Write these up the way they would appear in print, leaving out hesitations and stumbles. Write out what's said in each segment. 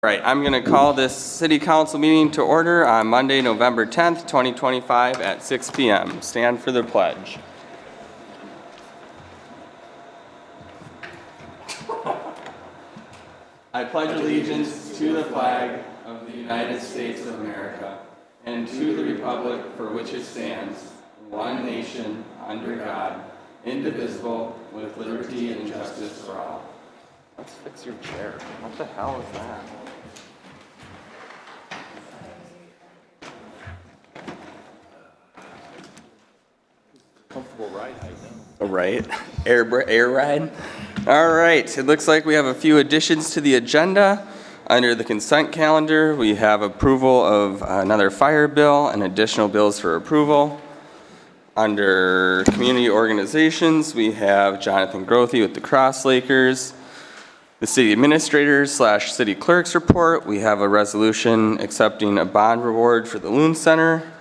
All right, I'm going to call this city council meeting to order on Monday, November 10th, 2025 at 6 p.m. Stand for the pledge. I pledge allegiance to the flag of the United States of America and to the republic for which it stands, one nation, under God, indivisible, with liberty and justice for all. Let's fix your chair. What the hell is that? Comfortable ride, I know. Right, air ride. All right, it looks like we have a few additions to the agenda. Under the consent calendar, we have approval of another fire bill and additional bills for approval. Under community organizations, we have Jonathan Grothy with the Cross Lakers. The city administrators / city clerk's report, we have a resolution accepting a bond reward for the Loon Center.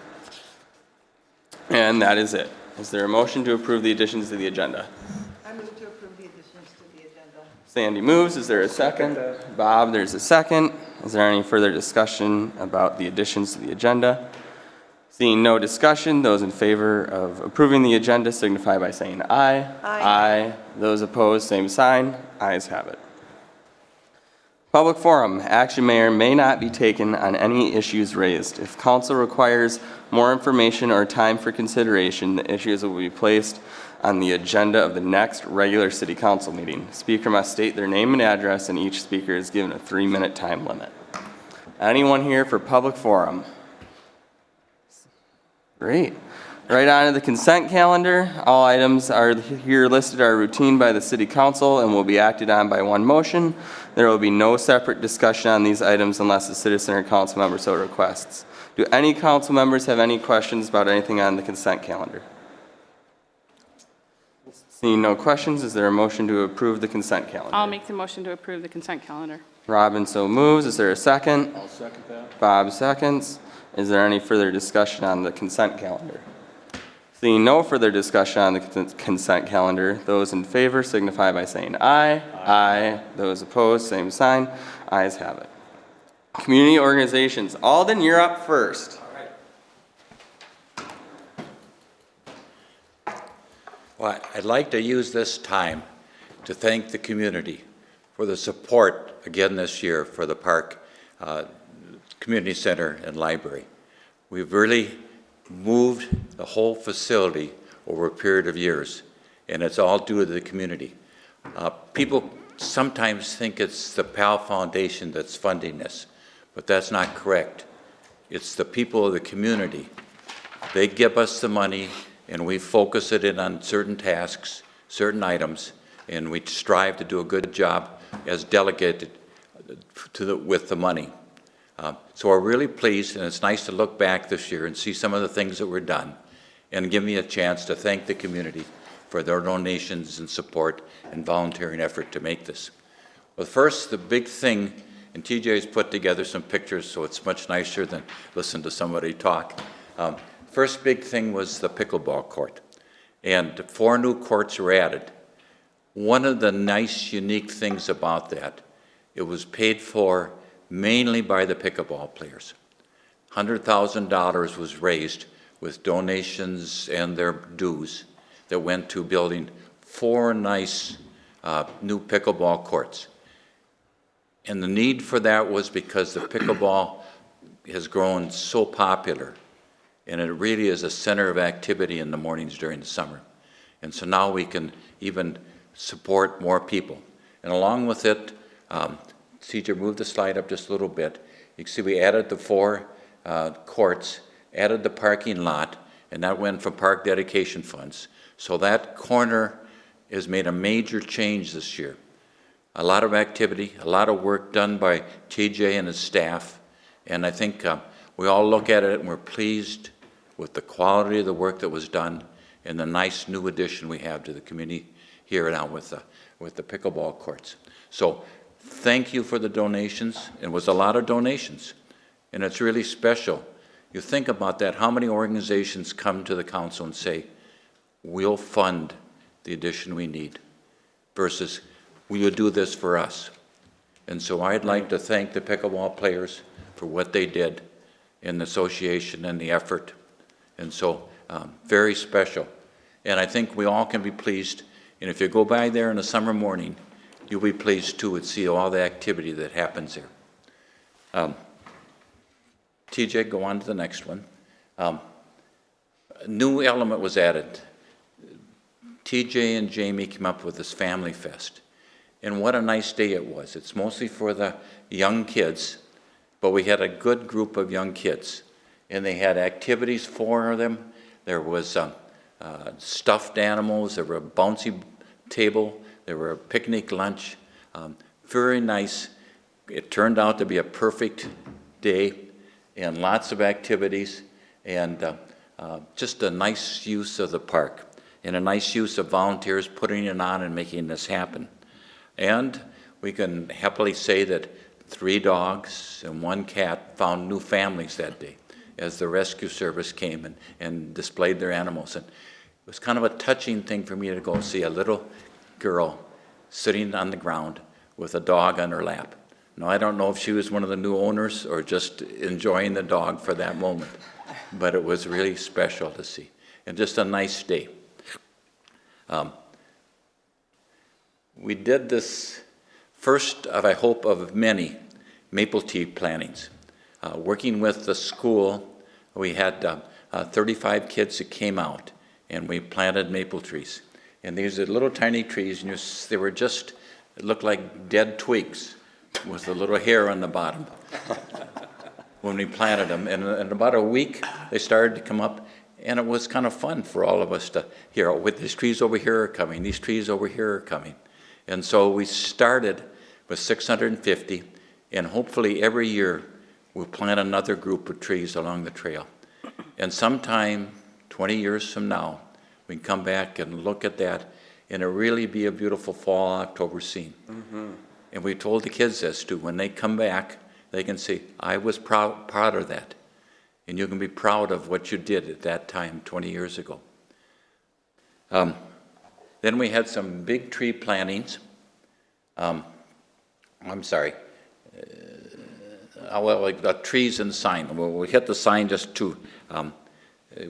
And that is it. Is there a motion to approve the additions to the agenda? I move to approve the additions to the agenda. Sandy moves. Is there a second? Bob, there's a second. Is there any further discussion about the additions to the agenda? Seeing no discussion, those in favor of approving the agenda signify by saying aye. Aye. Those opposed, same sign. Ayes have it. Public forum. Action may or may not be taken on any issues raised. If council requires more information or time for consideration, the issues will be placed on the agenda of the next regular city council meeting. Speaker must state their name and address, and each speaker is given a 3-minute time limit. Anyone here for public forum? Great. Right on to the consent calendar. All items are here listed are routine by the city council and will be acted on by one motion. There will be no separate discussion on these items unless a citizen or council member so requests. Do any council members have any questions about anything on the consent calendar? Seeing no questions, is there a motion to approve the consent calendar? I'll make the motion to approve the consent calendar. Robin so moves. Is there a second? I'll second that. Bob seconds. Is there any further discussion on the consent calendar? Seeing no further discussion on the consent calendar, those in favor signify by saying aye. Aye. Those opposed, same sign. Ayes have it. Community organizations. Alden, you're up first. Well, I'd like to use this time to thank the community for the support again this year for the park, community center and library. We've really moved the whole facility over a period of years, and it's all due to the community. People sometimes think it's the PAL Foundation that's funding this, but that's not correct. It's the people of the community. They give us the money, and we focus it in on certain tasks, certain items, and we strive to do a good job as delegated with the money. So we're really pleased, and it's nice to look back this year and see some of the things that were done and give me a chance to thank the community for their donations and support and volunteering effort to make this. Well, first, the big thing, and TJ's put together some pictures, so it's much nicer than listen to somebody talk. First big thing was the pickleball court, and 4 new courts were added. One of the nice, unique things about that, it was paid for mainly by the pickleball players. $100,000 was raised with donations and their dues that went to building 4 nice new pickleball courts. And the need for that was because the pickleball has grown so popular, and it really is a center of activity in the mornings during the summer. And so now we can even support more people. And along with it, CJ, move the slide up just a little bit. You can see we added the 4 courts, added the parking lot, and that went from park dedication funds. So that corner has made a major change this year. A lot of activity, a lot of work done by TJ and his staff, and I think we all look at it and we're pleased with the quality of the work that was done and the nice new addition we have to the community here now with the pickleball courts. So thank you for the donations. It was a lot of donations, and it's really special. You think about that, how many organizations come to the council and say, we'll fund the addition we need, versus will you do this for us? And so I'd like to thank the pickleball players for what they did in the association and the effort. And so, very special. And I think we all can be pleased. And if you go by there in a summer morning, you'll be pleased too and see all the activity that happens there. TJ, go on to the next one. A new element was added. TJ and Jamie came up with this Family Fest. And what a nice day it was. It's mostly for the young kids, but we had a good group of young kids. And they had activities for them. There was stuffed animals, there were a bouncy table, there were a picnic lunch. Very nice. It turned out to be a perfect day and lots of activities and just a nice use of the park and a nice use of volunteers putting it on and making this happen. And we can happily say that 3 dogs and 1 cat found new families that day as the rescue service came and displayed their animals. And it was kind of a touching thing for me to go see a little girl sitting on the ground with a dog on her lap. Now, I don't know if she was one of the new owners or just enjoying the dog for that moment, but it was really special to see and just a nice day. We did this first of, I hope, of many maple tea plantings. Working with the school, we had 35 kids that came out, and we planted maple trees. And these are little tiny trees, and they were just, it looked like dead twigs with a little hair on the bottom when we planted them. And in about a week, they started to come up, and it was kind of fun for all of us to hear, with these trees over here are coming, these trees over here are coming. And so we started with 650, and hopefully every year we'll plant another group of trees along the trail. And sometime, 20 years from now, we can come back and look at that, and it'll really be a beautiful fall, October scene. Mm-hmm. And we told the kids this too. When they come back, they can say, I was proud of that. And you can be proud of what you did at that time 20 years ago. Then we had some big tree plantings. Trees and sign. Well, we hit the sign just two.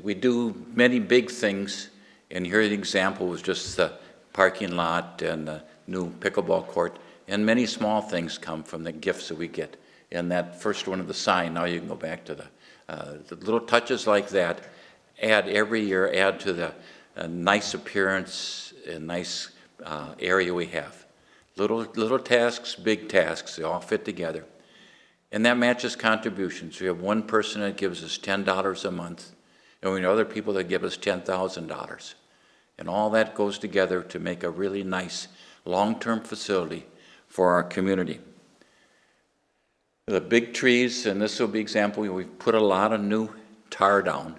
We do many big things, and here the example was just the parking lot and the new pickleball court, and many small things come from the gifts that we get. And that first one of the sign, now you can go back to the little touches like that, every year add to the nice appearance and nice area we have. Little tasks, big tasks, they all fit together. And that matches contributions. We have one person that gives us $10 a month, and we know other people that give us $10,000. And all that goes together to make a really nice long-term facility for our community. The big trees, and this will be example, we've put a lot of new tar down,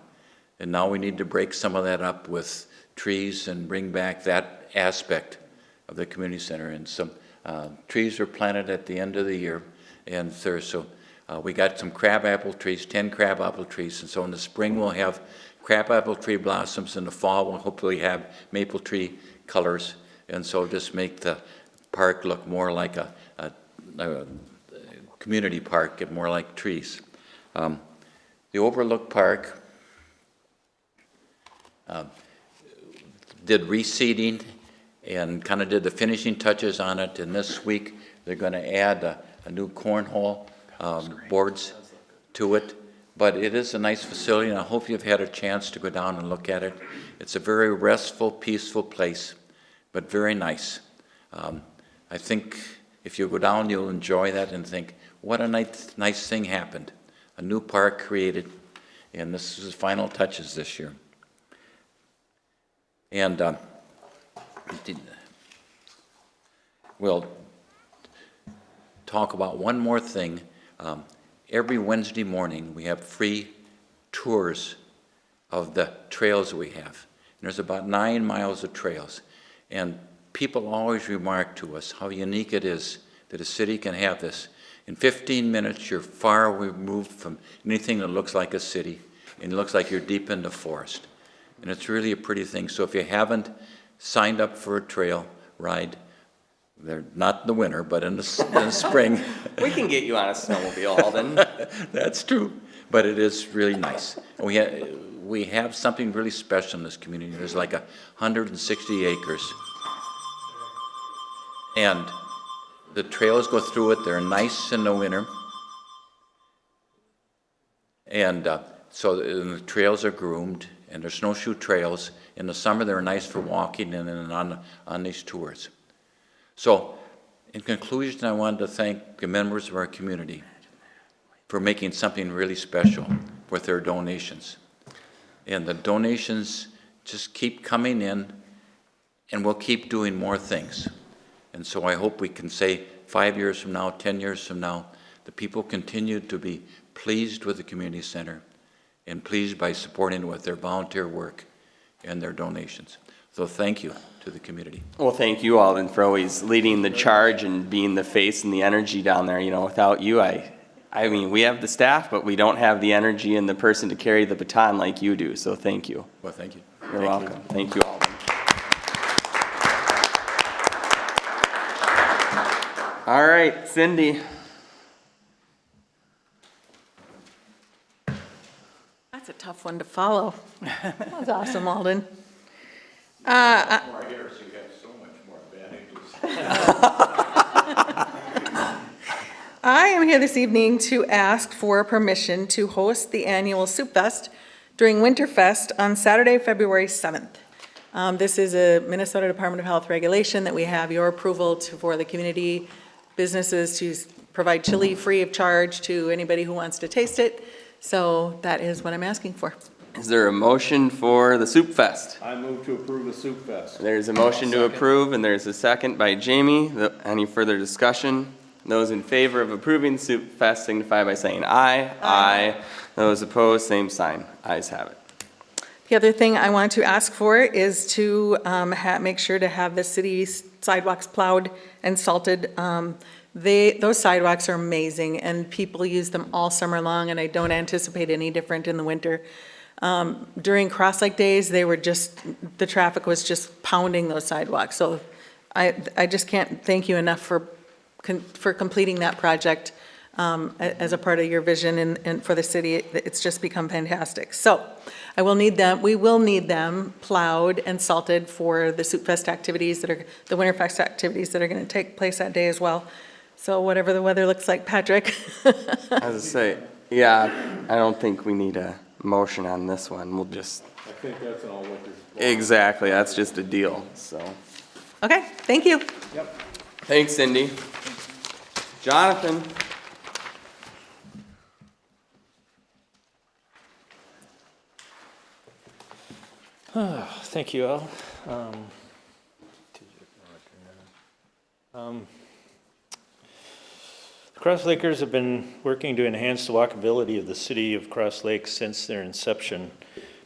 and now we need to break some of that up with trees and bring back that aspect of the community center. And some trees were planted at the end of the year, and we got some crabapple trees, 10 crabapple trees, and so in the spring we'll have crabapple tree blossoms. In the fall we'll hopefully have maple tree colors, and so just make the park look more like a community park and more like trees. The Overlook Park did reseeding and kind of did the finishing touches on it, and this week they're going to add a new cornhole boards to it. But it is a nice facility, and I hope you've had a chance to go down and look at it. It's a very restful, peaceful place, but very nice. I think if you go down, you'll enjoy that and think, what a nice thing happened. A new park created, and this is the final touches this year. And we'll talk about one more thing. Every Wednesday morning, we have free tours of the trails that we have. And there's about 9 miles of trails. And people always remark to us how unique it is that a city can have this. In 15 minutes, you're far removed from anything that looks like a city, and it looks like you're deep in the forest. And it's really a pretty thing. So if you haven't signed up for a trail ride, They're not in the winter, but in the spring. We can get you on a snowmobile, Alden. That's true, but it is really nice. And we have something really special in this community. There's like 160 acres. And the trails go through it. They're nice in the winter. And the trails are groomed, and there's snowshoe trails. In the summer, they're nice for walking and then on these tours. So, in conclusion, I wanted to thank the members of our community for making something really special with their donations. And the donations just keep coming in, and we'll keep doing more things. And so I hope we can say 5 years from now, 10 years from now, the people continue to be pleased with the community center and pleased by supporting it with their volunteer work and their donations. So thank you to the community. Well, thank you, Alden, for always leading the charge and being the face and the energy down there. You know, without you, I mean, we have the staff, but we don't have the energy and the person to carry the baton like you do. So thank you. Well, thank you. You're welcome. Thank you, Alden. All right, Cindy. That's a tough one to follow. That was awesome, Alden. More here, so you have so much more advantages. I am here this evening to ask for permission to host the annual Soup Fest during Winterfest on Saturday, February 7th. This is a Minnesota Department of Health regulation that we have your approval for the community businesses to provide chili free of charge to anybody who wants to taste it. So that is what I'm asking for. Is there a motion for the Soup Fest? I move to approve the Soup Fest. There's a motion to approve, and there's a second by Jamie. Any further discussion? Those in favor of approving the Soup Fest signify by saying aye. Aye. Those opposed, same sign. Ayes have it. The other thing I want to ask for is to make sure to have the city's sidewalks plowed and salted. Those sidewalks are amazing, and people use them all summer long, and I don't anticipate any different in the winter. During Cross Lake days, the traffic was just pounding those sidewalks. So I just can't thank you enough for completing that project as a part of your vision and for the city. It's just become fantastic. So we will need them plowed and salted for the Soup Fest activities the Winterfest activities that are going to take place that day as well. So whatever the weather looks like, Patrick. As I say, yeah, I don't think we need a motion on this one. We'll just, I think that's an all-winter. exactly, that's just a deal, so. Okay, thank you. Yep. Thanks, Cindy. Jonathan? Thank you all. The Cross Lakers have been working to enhance the walkability of the city of Cross Lake since their inception.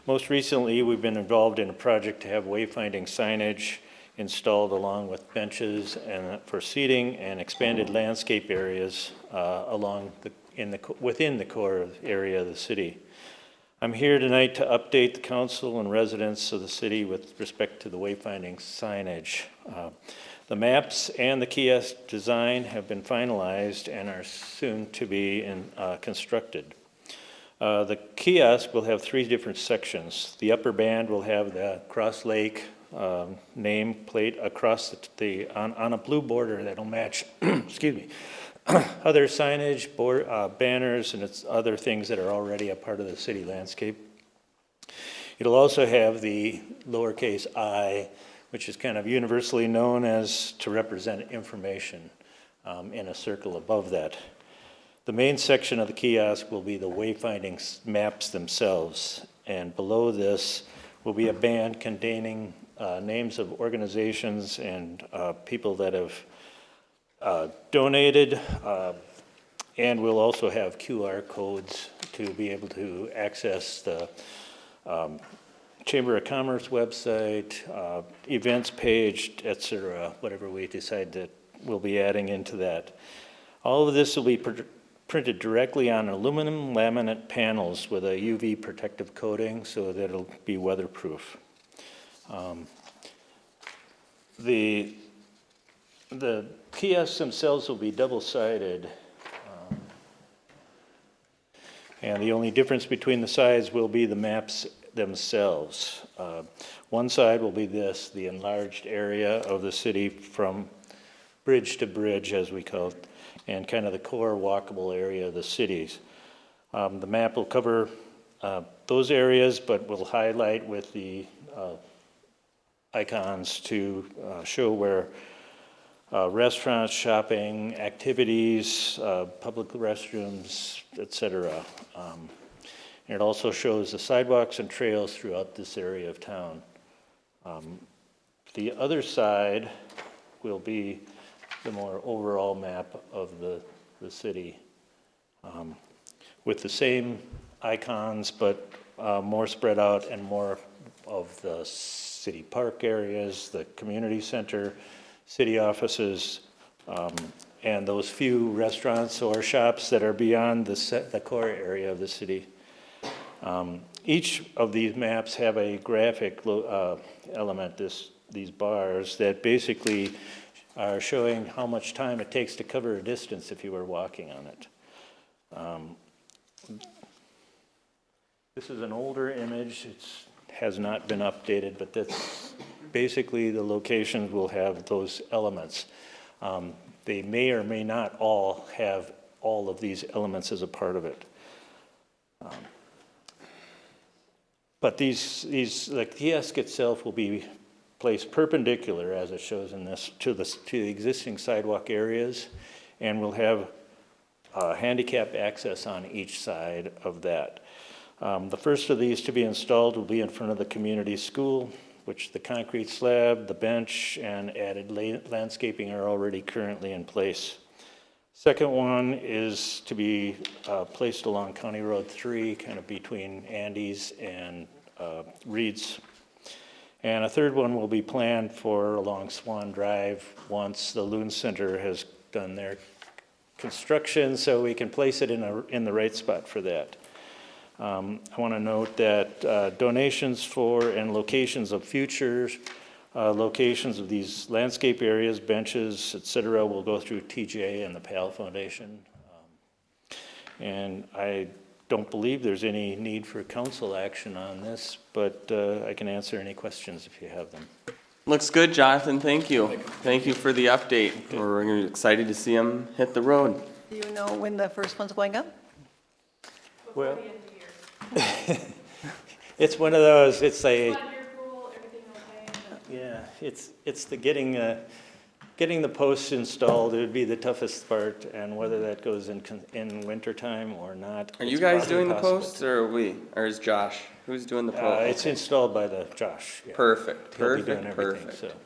Most recently, we've been involved in a project to have wayfinding signage installed along with benches and for seating and expanded landscape areas within the core area of the city. I'm here tonight to update the council and residents of the city with respect to the wayfinding signage. The maps and the kiosk design have been finalized and are soon to be constructed. The kiosk will have 3 different sections. The upper band will have the Cross Lake name plate across on a blue border that'll match, excuse me, other signage, banners, and it's other things that are already a part of the city landscape. It'll also have the lowercase I, which is kind of universally known as to represent information in a circle above that. The main section of the kiosk will be the wayfinding maps themselves, and below this will be a band containing names of organizations and people that have donated, and we'll also have QR codes to be able to access the Chamber of Commerce website, events page, etc., whatever we decide that we'll be adding into that. All of this will be printed directly on aluminum laminate panels with a UV protective coating so that it'll be weatherproof. The The kiosks themselves will be double-sided. And the only difference between the sides will be the maps themselves. One side will be this, the enlarged area of the city from bridge to bridge, as we call it, and kind of the core walkable area of the cities. The map will cover those areas, but will highlight with the icons to show where restaurants, shopping, activities, public restrooms, etc. And it also shows the sidewalks and trails throughout this area of town. The other side will be the more overall map of the city with the same icons, but more spread out and more of the city park areas, the community center, city offices, and those few restaurants or shops that are beyond the core area of the city. Each of these maps have a graphic element, these bars, that basically are showing how much time it takes to cover a distance if you were walking on it. This is an older image. It has not been updated, but that's basically the locations will have those elements. They may or may not all have all of these elements as a part of it. But the kiosk itself will be placed perpendicular, as it shows in this, to the existing sidewalk areas, and will have handicap access on each side of that. The first of these to be installed will be in front of the community school, which the concrete slab, the bench, and added landscaping are already currently in place. Second one is to be placed along County Road 3, kind of between Andes and Reeds. And a third one will be planned for along Swan Drive once the Loon Center has done their construction, so we can place it in the right spot for that. I want to note that donations for and locations of future locations of these landscape areas, benches, et cetera, will go through TJ and the PAL Foundation. And I don't believe there's any need for council action on this, but I can answer any questions if you have them. Looks good, Jonathan, thank you. Thank you for the update. We're excited to see them hit the road. Do you know when the first one's going up? Well, it's one of those, it's a, yeah, it's the getting the posts installed, it would be the toughest part, and whether that goes in wintertime or not. Are you it's guys probably doing the possible. posts, or are we? Or is Josh? Who's doing the posts? It's installed by the Josh. Yeah. Perfect, He'll be doing perfect, everything, perfect.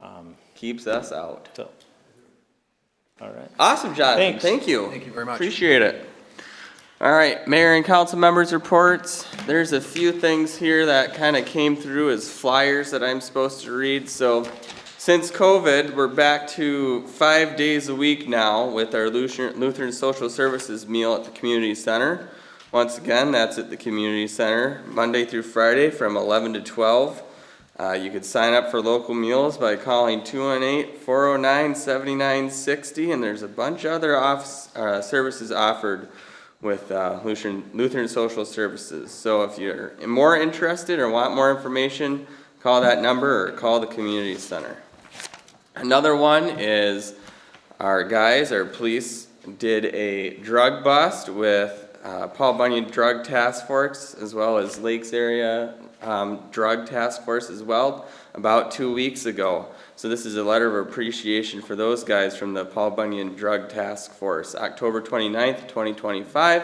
So, Keeps us out. all right. Awesome, Jonathan. Thanks. Thank you. Thank you very much. Appreciate it. All right, Mayor and council members' reports. There's a few things here that kind of came through as flyers that I'm supposed to read. So since COVID, we're back to 5 days a week now with our Lutheran Social Services meal at the community center. Once again, that's at the community center, Monday through Friday from 11 to 12. You could sign up for local meals by calling 218-409-7960, and there's a bunch of other services offered with Lutheran Social Services. So if you're more interested or want more information, call that number or call the community center. Another one is our police did a drug bust with Paul Bunyan Drug Task Force, as well as Lakes Area Drug Task Force as well, about 2 weeks ago. So this is a letter of appreciation for those guys from the Paul Bunyan Drug Task Force. October 29th, 2025,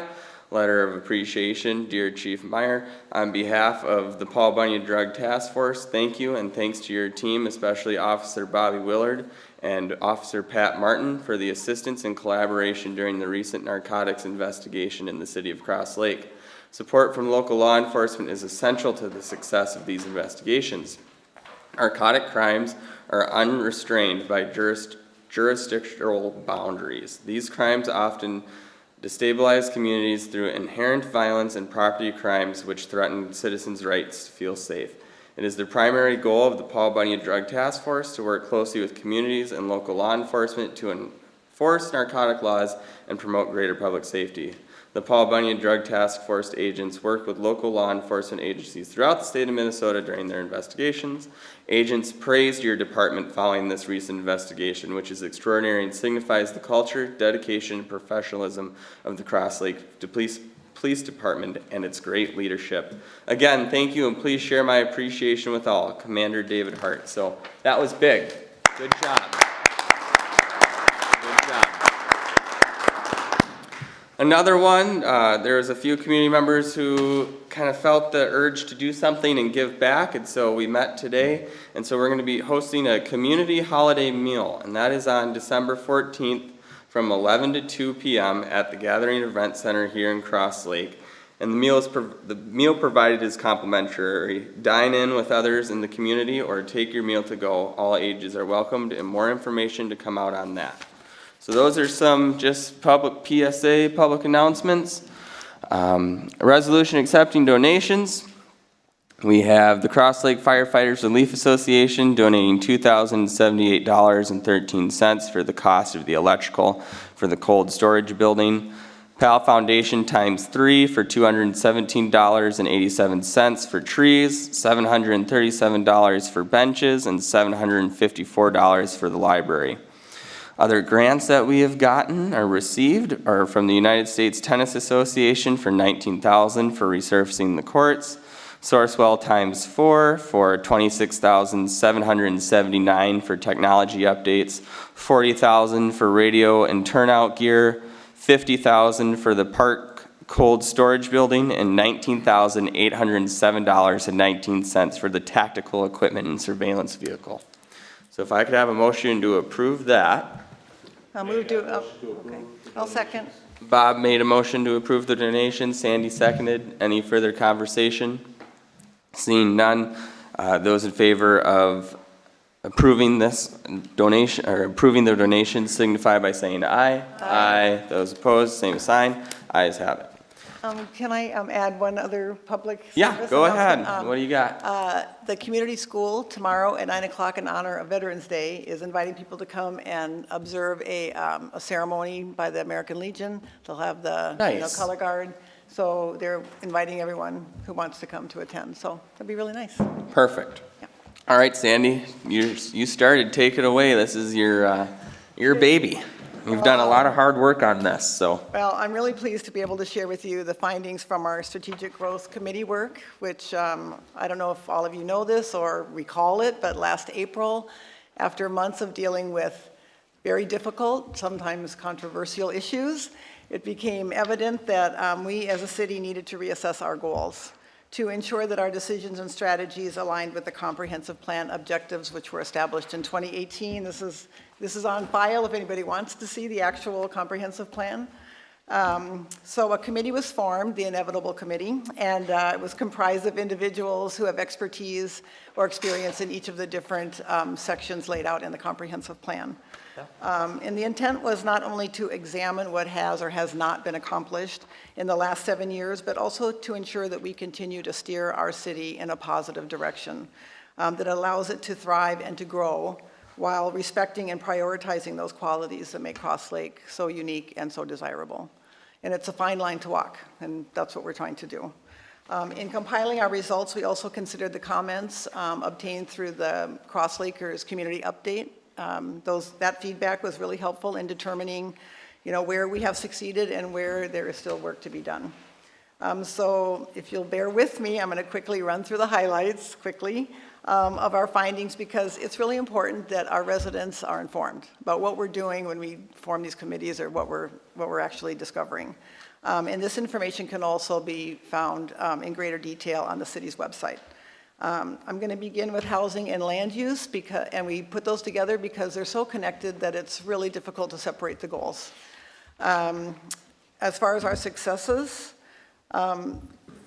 letter of appreciation. Dear Chief Meyer, on behalf of the Paul Bunyan Drug Task Force, thank you, and thanks to your team, especially Officer Bobby Willard and Officer Pat Martin, for the assistance and collaboration during the recent narcotics investigation in the city of Cross Lake. Support from local law enforcement is essential to the success of these investigations. Narcotic crimes are unrestrained by jurisdictional boundaries. These crimes often destabilize communities through inherent violence and property crimes which threaten citizens' rights to feel safe. It is the primary goal of the Paul Bunyan Drug Task Force to work closely with communities and local law enforcement to enforce narcotic laws and promote greater public safety. The Paul Bunyan Drug Task Force agents work with local law enforcement agencies throughout the state of Minnesota during their investigations. Agents praised your department following this recent investigation, which is extraordinary and signifies the culture, dedication, and professionalism of the Cross Lake Police Department and its great leadership. Again, thank you, and please share my appreciation with all. Commander David Hart. So that was big. Good job. Good job. Another one, there was a few community members who kind of felt the urge to do something and give back, and so we met today, and so we're going to be hosting a community holiday meal, and that is on December 14th from 11 to 2 p.m. at the Gathering Event Center here in Cross Lake. And the meal provided is complimentary. Dine in with others in the community or take your meal to go. All ages are welcomed, and more information to come out on that. So those are some just public PSA, public announcements. A resolution accepting donations. We have the Cross Lake Firefighters Relief Association donating $2,078.13 for the cost of the electrical for the cold storage building. PAL Foundation times 3 for $217.87 for trees, $737 for benches, and $754 for the library. Other grants that we have gotten or received are from the United States Tennis Association for $19,000 for resurfacing the courts, Sourcewell times 4 for $26,779 for technology updates, $40,000 for radio and turnout gear, $50,000 for the park cold storage building, and $19,807.19 for the tactical equipment and surveillance vehicle. So if I could have a motion to approve that. I'll move to, okay. I'll second. Bob made a motion to approve the donation. Sandy seconded. Any further conversation? Seeing none, those in favor of approving this donation or approving the donation signify by saying aye. Aye. Those opposed, same sign. Ayes have it. Can I add one other public Yeah, service go ahead. announcement? What do you got? The community school tomorrow at 9 o'clock in honor of Veterans Day is inviting people to come and observe a ceremony by the American Legion. They'll have the Nice. color guard. So they're inviting everyone who wants to come to attend. So it'll be really nice. Perfect. Yeah. All right, Sandy, you started. Take it away. This is your baby. You've done a lot of hard work on this, so. Well, I'm really pleased to be able to share with you the findings from our Strategic Growth Committee work, which I don't know if all of you know this or recall it, but last April, after months of dealing with very difficult, sometimes controversial issues, it became evident that we as a city needed to reassess our goals to ensure that our decisions and strategies aligned with the comprehensive plan objectives which were established in 2018. This is on file if anybody wants to see the actual comprehensive plan. So a committee was formed, the Inevitable Committee, and it was comprised of individuals who have expertise or experience in each of the different sections laid out in the comprehensive plan. And the intent was not only to examine what has or has not been accomplished in the last 7 years, but also to ensure that we continue to steer our city in a positive direction that allows it to thrive and to grow while respecting and prioritizing those qualities that make Cross Lake so unique and so desirable. And it's a fine line to walk, and that's what we're trying to do. In compiling our results, we also considered the comments obtained through the Cross Lakers Community Update. That feedback was really helpful in determining, where we have succeeded and where there is still work to be done. So if you'll bear with me, I'm going to quickly run through the highlights of our findings, because it's really important that our residents are informed about what we're doing when we form these committees or what we're actually discovering. And this information can also be found in greater detail on the city's website. I'm going to begin with housing and land use, and we put those together because they're so connected that it's really difficult to separate the goals. As far as our successes,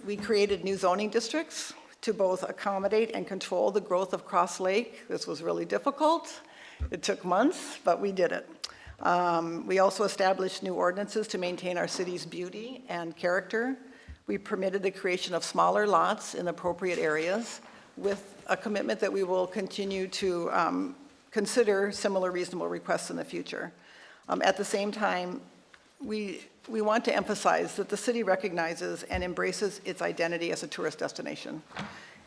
we created new zoning districts to both accommodate and control the growth of Cross Lake. This was really difficult. It took months, but we did it. We also established new ordinances to maintain our city's beauty and character. We permitted the creation of smaller lots in appropriate areas. with a commitment that we will continue to consider similar reasonable requests in the future. At the same time, we want to emphasize that the city recognizes and embraces its identity as a tourist destination,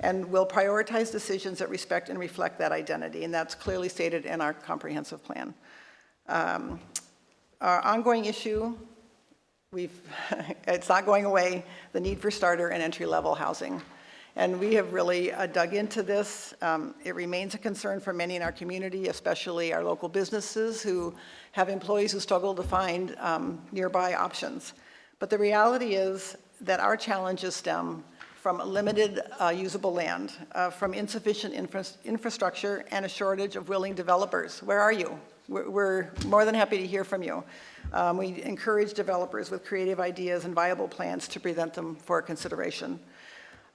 and will prioritize decisions that respect and reflect that identity, and that's clearly stated in our comprehensive plan. Our ongoing issue, it's not going away, the need for starter and entry-level housing. And we have really dug into this. It remains a concern for many in our community, especially our local businesses who have employees who struggle to find nearby options. But the reality is that our challenges stem from limited usable land, from insufficient infrastructure, and a shortage of willing developers. Where are you? We're more than happy to hear from you. We encourage developers with creative ideas and viable plans to present them for consideration.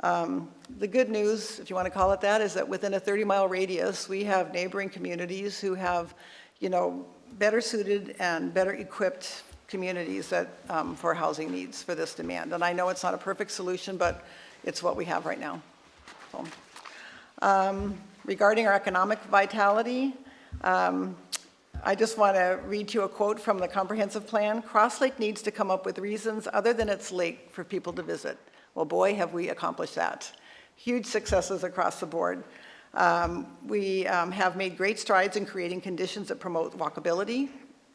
The good news, if you want to call it that, is that within a 30-mile radius, we have neighboring communities who have, better suited and better equipped communities that, for housing needs for this demand. And I know it's not a perfect solution, but it's what we have right now. So, regarding our economic vitality, I just want to read you a quote from the comprehensive plan. Cross Lake needs to come up with reasons other than its lake for people to visit. Well, boy, have we accomplished that. Huge successes across the board. We have made great strides in creating conditions that promote walkability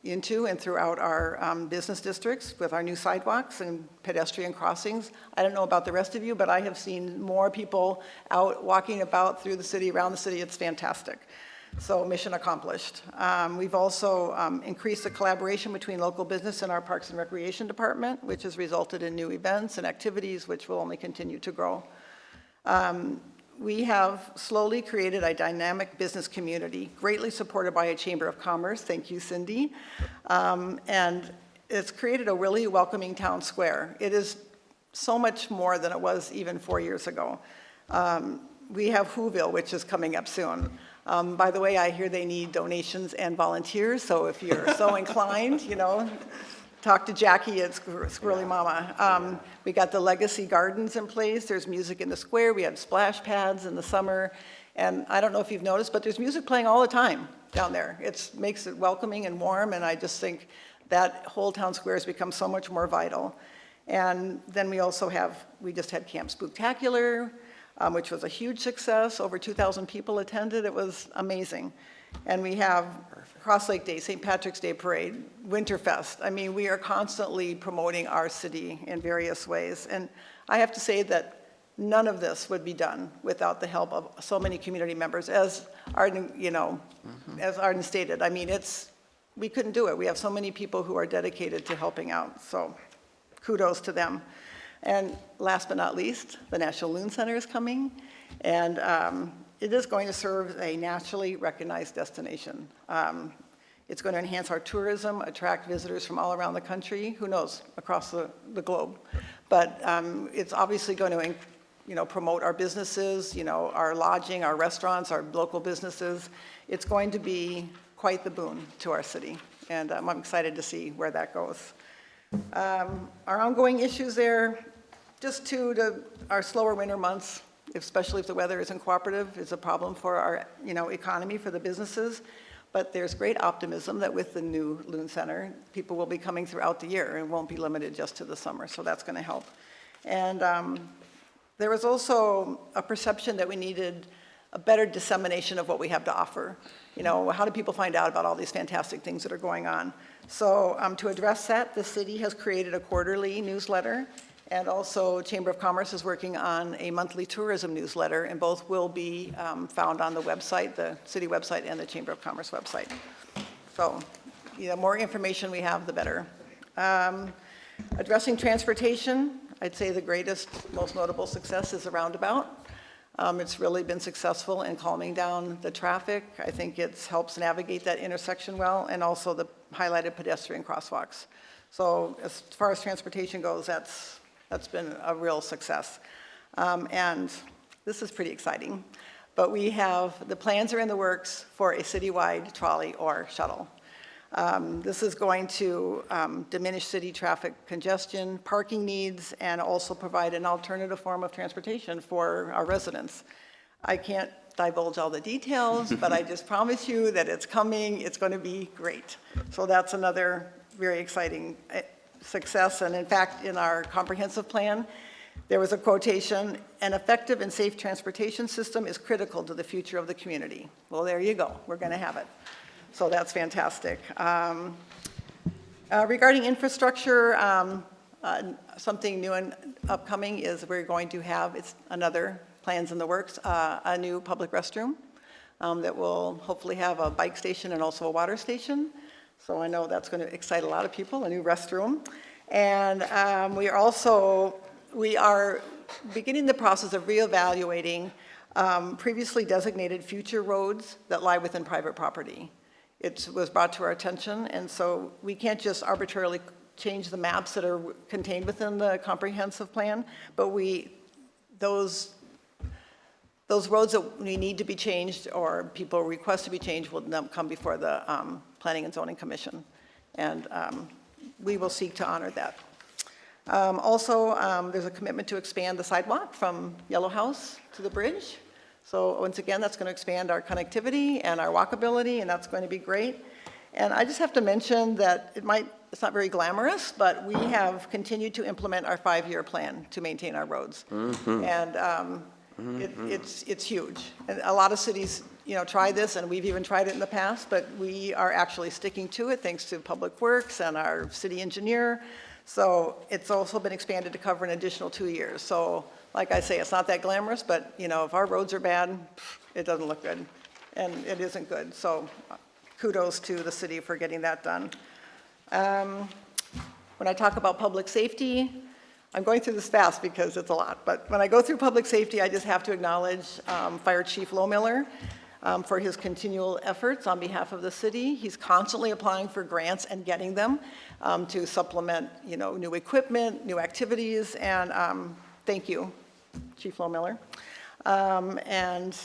into and throughout our business districts with our new sidewalks and pedestrian crossings. I don't know about the rest of you, but I have seen more people out walking about through the city, around the city. It's fantastic. So mission accomplished. We've also increased the collaboration between local business and our Parks and Recreation Department, which has resulted in new events and activities which will only continue to grow. We have slowly created a dynamic business community, greatly supported by a Chamber of Commerce. Thank you, Cindy. And it's created a really welcoming town square. It is so much more than it was even 4 years ago. We have Whoville, which is coming up soon. By the way, I hear they need donations and volunteers, so if you're so inclined, talk to Jackie at Squirrely Mama. We got the Legacy Gardens in place. There's music in the square. We have splash pads in the summer. And I don't know if you've noticed, but there's music playing all the time down there. It makes it welcoming and warm, and I just think that whole town square has become so much more vital. And then we just had Camp Spooktacular, which was a huge success. Over 2,000 people attended. It was amazing. And we have Cross Lake Day, St. Patrick's Day Parade, Winterfest. I mean, we are constantly promoting our city in various ways. And I have to say that none of this would be done without the help of so many community members. As Arden, as Arden stated, I mean, we couldn't do it. We have so many people who are dedicated to helping out. So kudos to them. And last but not least, the National Loon Center is coming, and it is going to serve a nationally recognized destination. It's going to enhance our tourism, attract visitors from all around the country, who knows, across the globe. But it's obviously going to, promote our businesses, our lodging, our restaurants, our local businesses. It's going to be quite the boon to our city, and I'm excited to see where that goes. Our ongoing issues there, just our slower winter months, especially if the weather isn't cooperative, is a problem for our economy, for the businesses. But there's great optimism that with the new Loon Center, people will be coming throughout the year and won't be limited just to the summer, so that's going to help. And there was also a perception that we needed a better dissemination of what we have to offer. How do people find out about all these fantastic things that are going on? So to address that, the city has created a quarterly newsletter, and also Chamber of Commerce is working on a monthly tourism newsletter, and both will be found on the website, the city website and the Chamber of Commerce website. So the more information we have, the better. Addressing transportation, I'd say the greatest, most notable success is the roundabout. It's really been successful in calming down the traffic. I think it helps navigate that intersection well, and also the highlighted pedestrian crosswalks. So as far as transportation goes, that's been a real success. And this is pretty exciting. But the plans are in the works for a citywide trolley or shuttle. This is going to diminish city traffic congestion, parking needs, and also provide an alternative form of transportation for our residents. I can't divulge all the details, but I just promise you that it's coming, it's going to be great. So that's another very exciting success, and in fact, in our comprehensive plan, there was a quotation, "An effective and safe transportation system is critical to the future of the community." Well, there you go, we're going to have it. So that's fantastic. Regarding infrastructure, something new and upcoming is we're going to have, it's another plans in the works, a new public restroom that will hopefully have a bike station and also a water station. So I know that's going to excite a lot of people, a new restroom. And we are beginning the process of reevaluating previously designated future roads that lie within private property. It was brought to our attention, and so we can't just arbitrarily change the maps that are contained within the comprehensive plan, but those roads that we need to be changed or people request to be changed will come before the Planning and Zoning Commission, and we will seek to honor that. Also, there's a commitment to expand the sidewalk from Yellow House to the bridge. So once again, that's going to expand our connectivity and our walkability, and that's going to be great. And I just have to mention that it's not very glamorous, but we have continued to implement our 5-year plan to maintain our roads. And it's huge. And a lot of cities, try this, and we've even tried it in the past, but we are actually sticking to it thanks to Public Works and our city engineer. So it's also been expanded to cover an additional 2 years. So like I say, it's not that glamorous, but if our roads are bad, it doesn't look good, and it isn't good. So kudos to the city for getting that done. When I talk about public safety, I'm going through this fast because it's a lot, but when I go through public safety, I just have to acknowledge Fire Chief Lohmiller for his continual efforts on behalf of the city. He's constantly applying for grants and getting them to supplement, new equipment, new activities, and thank you, Chief Lohmiller. And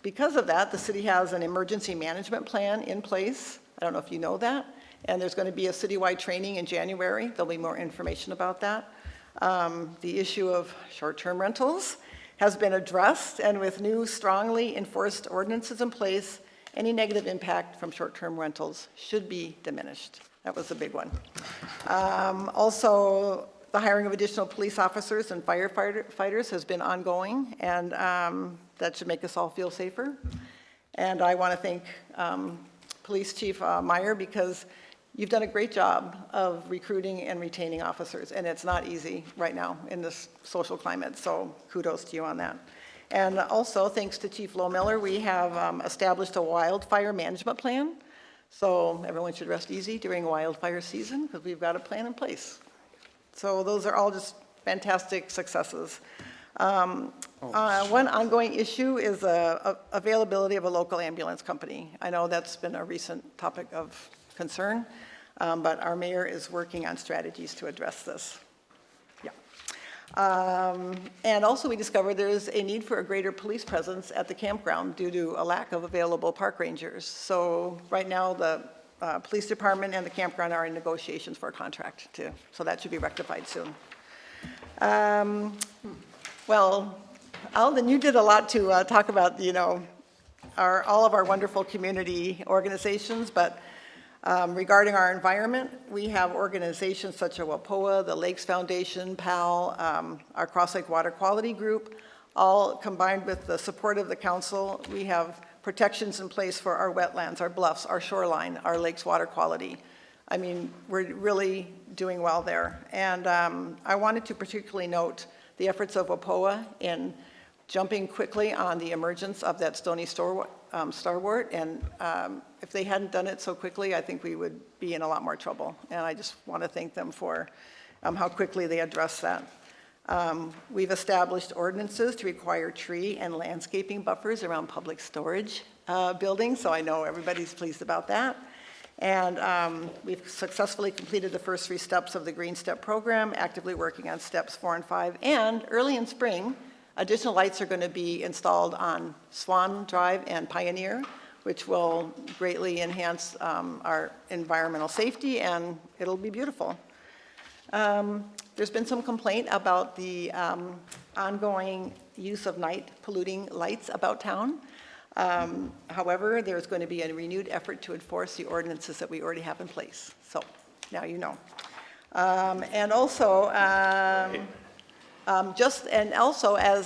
because of that, the city has an emergency management plan in place. I don't know if you know that. And there's going to be a citywide training in January. There'll be more information about that. The issue of short-term rentals has been addressed, and with new strongly enforced ordinances in place, any negative impact from short-term rentals should be diminished. That was a big one. Also, the hiring of additional police officers and firefighters has been ongoing, and that should make us all feel safer. And I want to thank Police Chief Meyer, because you've done a great job of recruiting and retaining officers, and it's not easy right now in this social climate, so kudos to you on that. And also, thanks to Chief Lohmiller, we have established a wildfire management plan, so everyone should rest easy during wildfire season, because we've got a plan in place. So those are all just fantastic successes. One ongoing issue is availability of a local ambulance company. I know that's been a recent topic of concern, but our mayor is working on strategies to address this. Yeah. And also we discovered there's a need for a greater police presence at the campground due to a lack of available park rangers. So right now the police department and the campground are in negotiations for a contract too. So that should be rectified soon. Well, Alden, you did a lot to talk about, all of our wonderful community organizations, but regarding our environment, we have organizations such as WAPOA, the Lakes Foundation, PAL, our Cross Lake Water Quality Group, all combined with the support of the council. We have protections in place for our wetlands, our bluffs, our shoreline, our lakes water quality. I mean, we're really doing well there. And I wanted to particularly note the efforts of WAPOA in jumping quickly on the emergence of that stony starwort. And if they hadn't done it so quickly, I think we would be in a lot more trouble. And I just want to thank them for how quickly they addressed that. We've established ordinances to require tree and landscaping buffers around public storage buildings, so I know everybody's pleased about that. And we've successfully completed the first 3 steps of the Green Step program, actively working on steps 4 and 5. And early in spring, additional lights are going to be installed on Swan Drive and Pioneer, which will greatly enhance our environmental safety, and it'll be beautiful. There's been some complaint about the ongoing use of night polluting lights about town. However, there's going to be a renewed effort to enforce the ordinances that we already have in place. So now you know. And also, as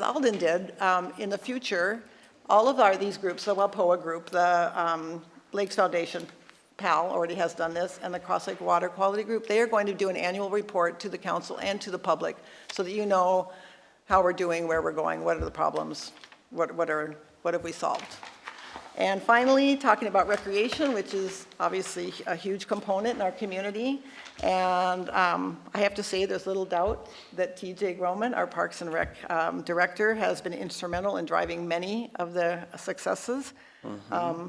Alden did, in the future, all of these groups, the Wappoa group, the Lakes Foundation, PAL already has done this, and the Cross Lake Water Quality Group, they are going to do an annual report to the council and to the public so that you know how we're doing, where we're going, what are the problems, what have we solved. And finally, talking about recreation, which is obviously a huge component in our community. And I have to say, there's little doubt that TJ Groman, our Parks and Rec director, has been instrumental in driving many of the successes.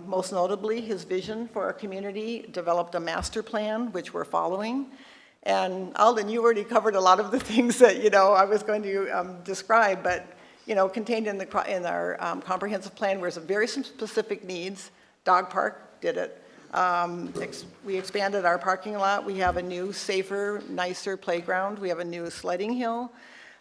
Most notably, his vision for our community developed a master plan, which we're following. And Alden, you already covered a lot of the things that, I was going to describe, but contained in our comprehensive plan were some very specific needs. Dog park did it. We expanded our parking lot. We have a new, safer, nicer playground. We have a new sledding hill.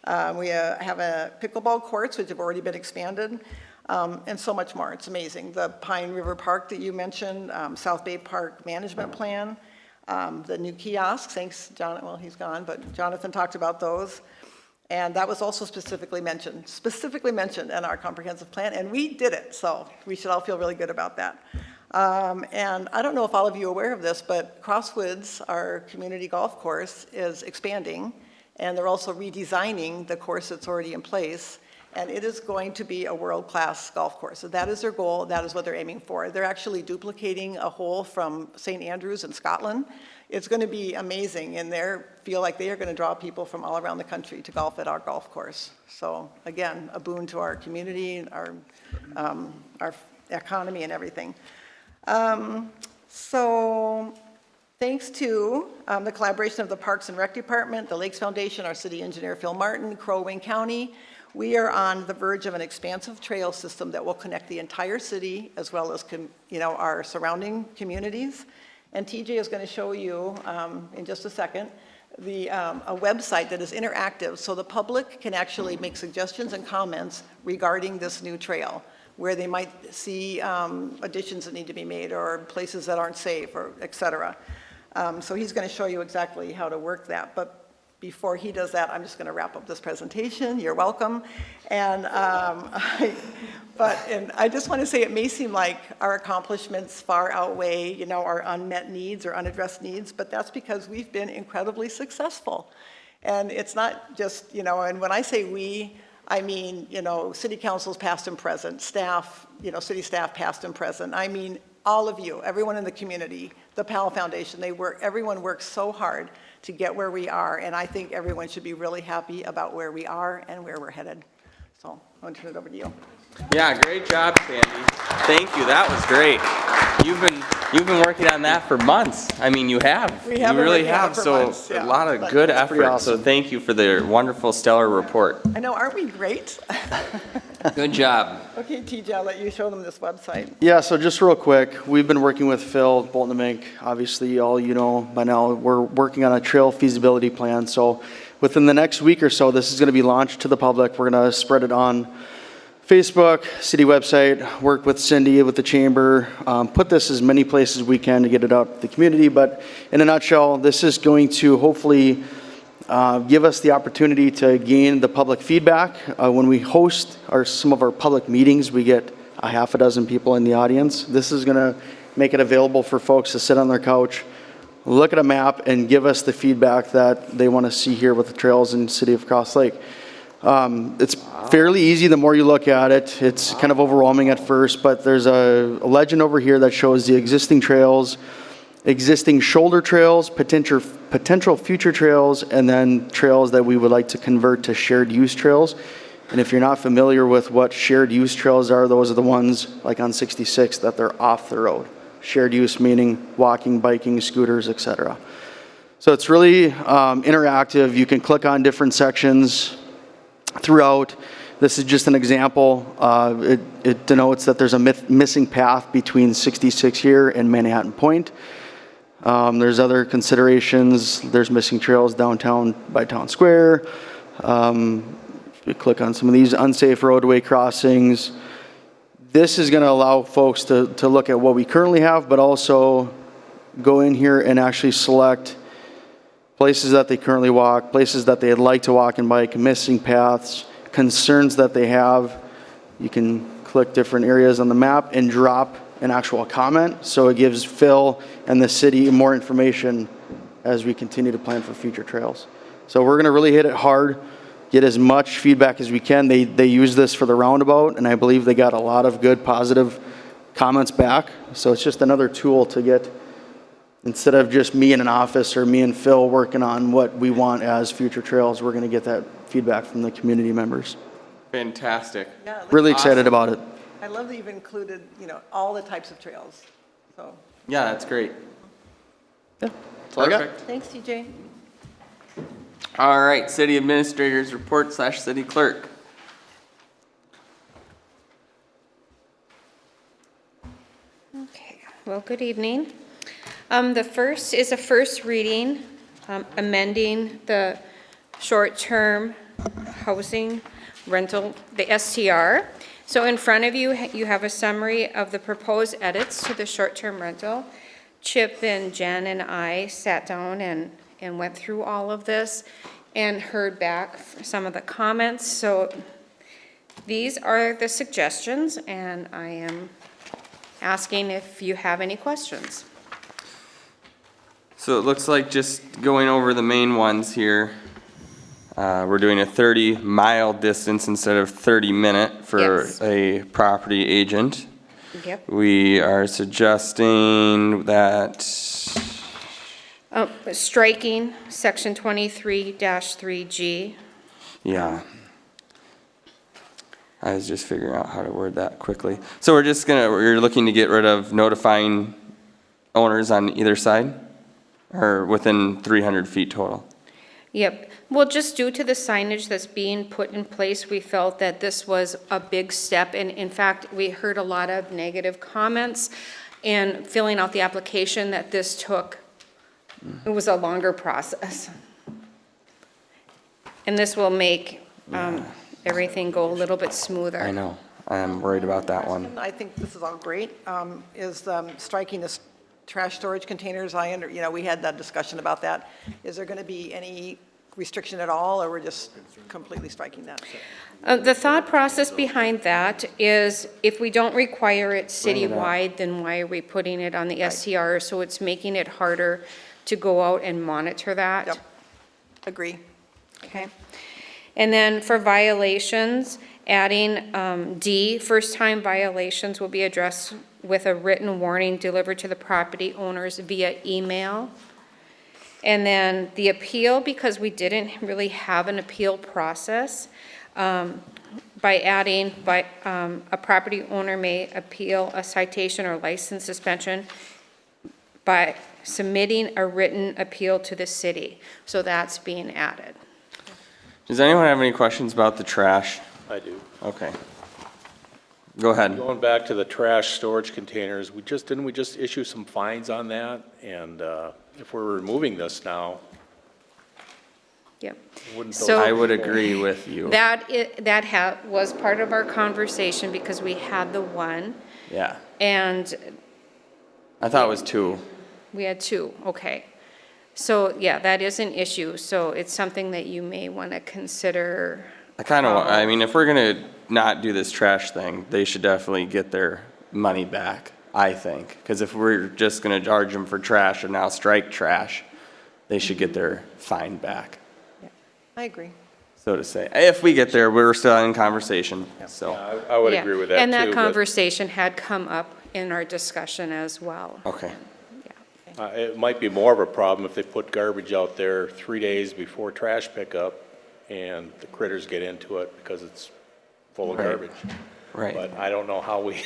We have a pickleball courts, which have already been expanded, and so much more. It's amazing. The Pine River Park that you mentioned, South Bay Park Management Plan, the new kiosks, thanks, John, well, he's gone, but Jonathan talked about those. And that was also specifically mentioned in our comprehensive plan, and we did it, so we should all feel really good about that. And I don't know if all of you are aware of this, but Crosswoods, our community golf course, is expanding, and they're also redesigning the course that's already in place, and it is going to be a world-class golf course. So that is their goal, that is what they're aiming for. They're actually duplicating a hole from St. Andrews in Scotland. It's going to be amazing, and they feel like they are going to draw people from all around the country to golf at our golf course. So again, a boon to our community, our economy and everything. So thanks to the collaboration of the Parks and Rec Department, the Lakes Foundation, our city engineer Phil Martin, Crow Wing County, we are on the verge of an expansive trail system that will connect the entire city as well as our surrounding communities. And TJ is going to show you in just a second a website that is interactive, so the public can actually make suggestions and comments regarding this new trail, where they might see additions that need to be made or places that aren't safe, or et cetera. So he's going to show you exactly how to work that. But before he does that, I'm just going to wrap up this presentation. You're welcome. And I just want to say, it may seem like our accomplishments far outweigh, our unmet needs or unaddressed needs, but that's because we've been incredibly successful. And it's not just, and when I say we, I mean, city councils past and present, staff, city staff past and present. I mean, all of you, everyone in the community, the PAL Foundation, everyone works so hard to get where we are, and I think everyone should be really happy about where we are and where we're headed. So I'm going to turn it over to you. Yeah, great job, Sandy. Thank you. That was great. You've been working on that for months. I mean, you have. We have you really been working on it have. for So months, yeah. a lot of good effort. So thank you for the wonderful, stellar report. I know, aren't we great? Good job. Okay, TJ, I'll let you show them this website. Yeah, so just real quick, we've been working with Phil, Bolton & Mink. Obviously, all you know by now, we're working on a trail feasibility plan. So within the next week or so, this is going to be launched to the public. We're going to spread it on Facebook, city website, work with Cindy, with the chamber, put this as many places we can to get it out to the community. But in a nutshell, this is going to hopefully give us the opportunity to gain the public feedback. When we host some of our public meetings, we get a half a dozen people in the audience. This is going to make it available for folks to sit on their couch, look at a map, and give us the feedback that they want to see here with the trails in the city of Cross Lake. It's fairly easy the more you look at it. It's kind of overwhelming at first, but there's a legend over here that shows the existing trails, existing shoulder trails, potential future trails, and then trails that we would like to convert to shared use trails. And if you're not familiar with what shared use trails are, those are the ones like on 66 that they're off the road. Shared use meaning walking, biking, scooters, etc. So it's really interactive. You can click on different sections throughout. This is just an example. It denotes that there's a missing path between 66 here and Manhattan Point. There's other considerations. There's missing trails downtown by Town Square. we click on some of these unsafe roadway crossings. This is going to allow folks to look at what we currently have, but also go in here and actually select places that they currently walk, places that they'd like to walk and bike, missing paths, concerns that they have. You can click different areas on the map and drop an actual comment. So it gives Phil and the city more information as we continue to plan for future trails. So we're going to really hit it hard, get as much feedback as we can. They use this for the roundabout, and I believe they got a lot of good, positive comments back. So it's just another tool to get, instead of just me in an office or me and Phil working on what we want as future trails, we're going to get that feedback from the community members. Fantastic. Yeah, it Really looks excited awesome. about it. I love that you've included, all the types of trails. So, Yeah, that's great. Yeah, that's all I got. Perfect. thanks, CJ. All right, city administrators report / city clerk. Okay, well, good evening. The first is a first reading, amending the short-term housing rental, the STR. So in front of you, you have a summary of the proposed edits to the short-term rental. Chip and Jen and I sat down and went through all of this and heard back some of the comments. So these are the suggestions, and I am asking if you have any questions. So it looks like just going over the main ones here, we're doing a 30-mile distance instead of 30-minute for Yes. a property agent. Yep. We are suggesting that, Striking section 23-3G. yeah. I was just figuring out how to word that quickly. So we're looking to get rid of notifying owners on either side? Or within 300 feet total? Yep. Well, just due to the signage that's being put in place, we felt that this was a big step. And in fact, we heard a lot of negative comments and filling out the application that this took. It was a longer process. And this will make everything go a little bit smoother. I know. I'm worried about that one. I think this is all great, is striking the trash storage containers. We had that discussion about that. Is there going to be any restriction at all, or we're just completely striking that? The thought process behind that is if we don't require it citywide, then why are we putting it on the SCR? So it's making it harder to go out and monitor that. Yep, agree. Okay. And then for violations, adding D, first-time violations will be addressed with a written warning delivered to the property owners via email. And then the appeal, because we didn't really have an appeal process, by adding, a property owner may appeal a citation or license suspension by submitting a written appeal to the city. So that's being added. Does anyone have any questions about the trash? I do. Okay. Go ahead. Going back to the trash storage containers, didn't we just issue some fines on that? And if we're removing this now, Yep. wouldn't those? So- I would agree with you. That was part of our conversation because we had the one, Yeah. and I thought it was 2. we had two, okay. So, yeah, that is an issue, so it's something that you may want to consider. I mean, if we're gonna not do this trash thing, they should definitely get their money back, I think. Because if we're just gonna charge them for trash and now strike trash, they should get their fine back, I agree. so to say. If we get there, we're still in conversation, so, I would Yeah, agree with that too. And that but, conversation had come up in our discussion as well. okay. It might be more of a problem if they put garbage out there 3 days before trash pickup and the critters get into it because it's full of Right. garbage. Right. But I don't know how we,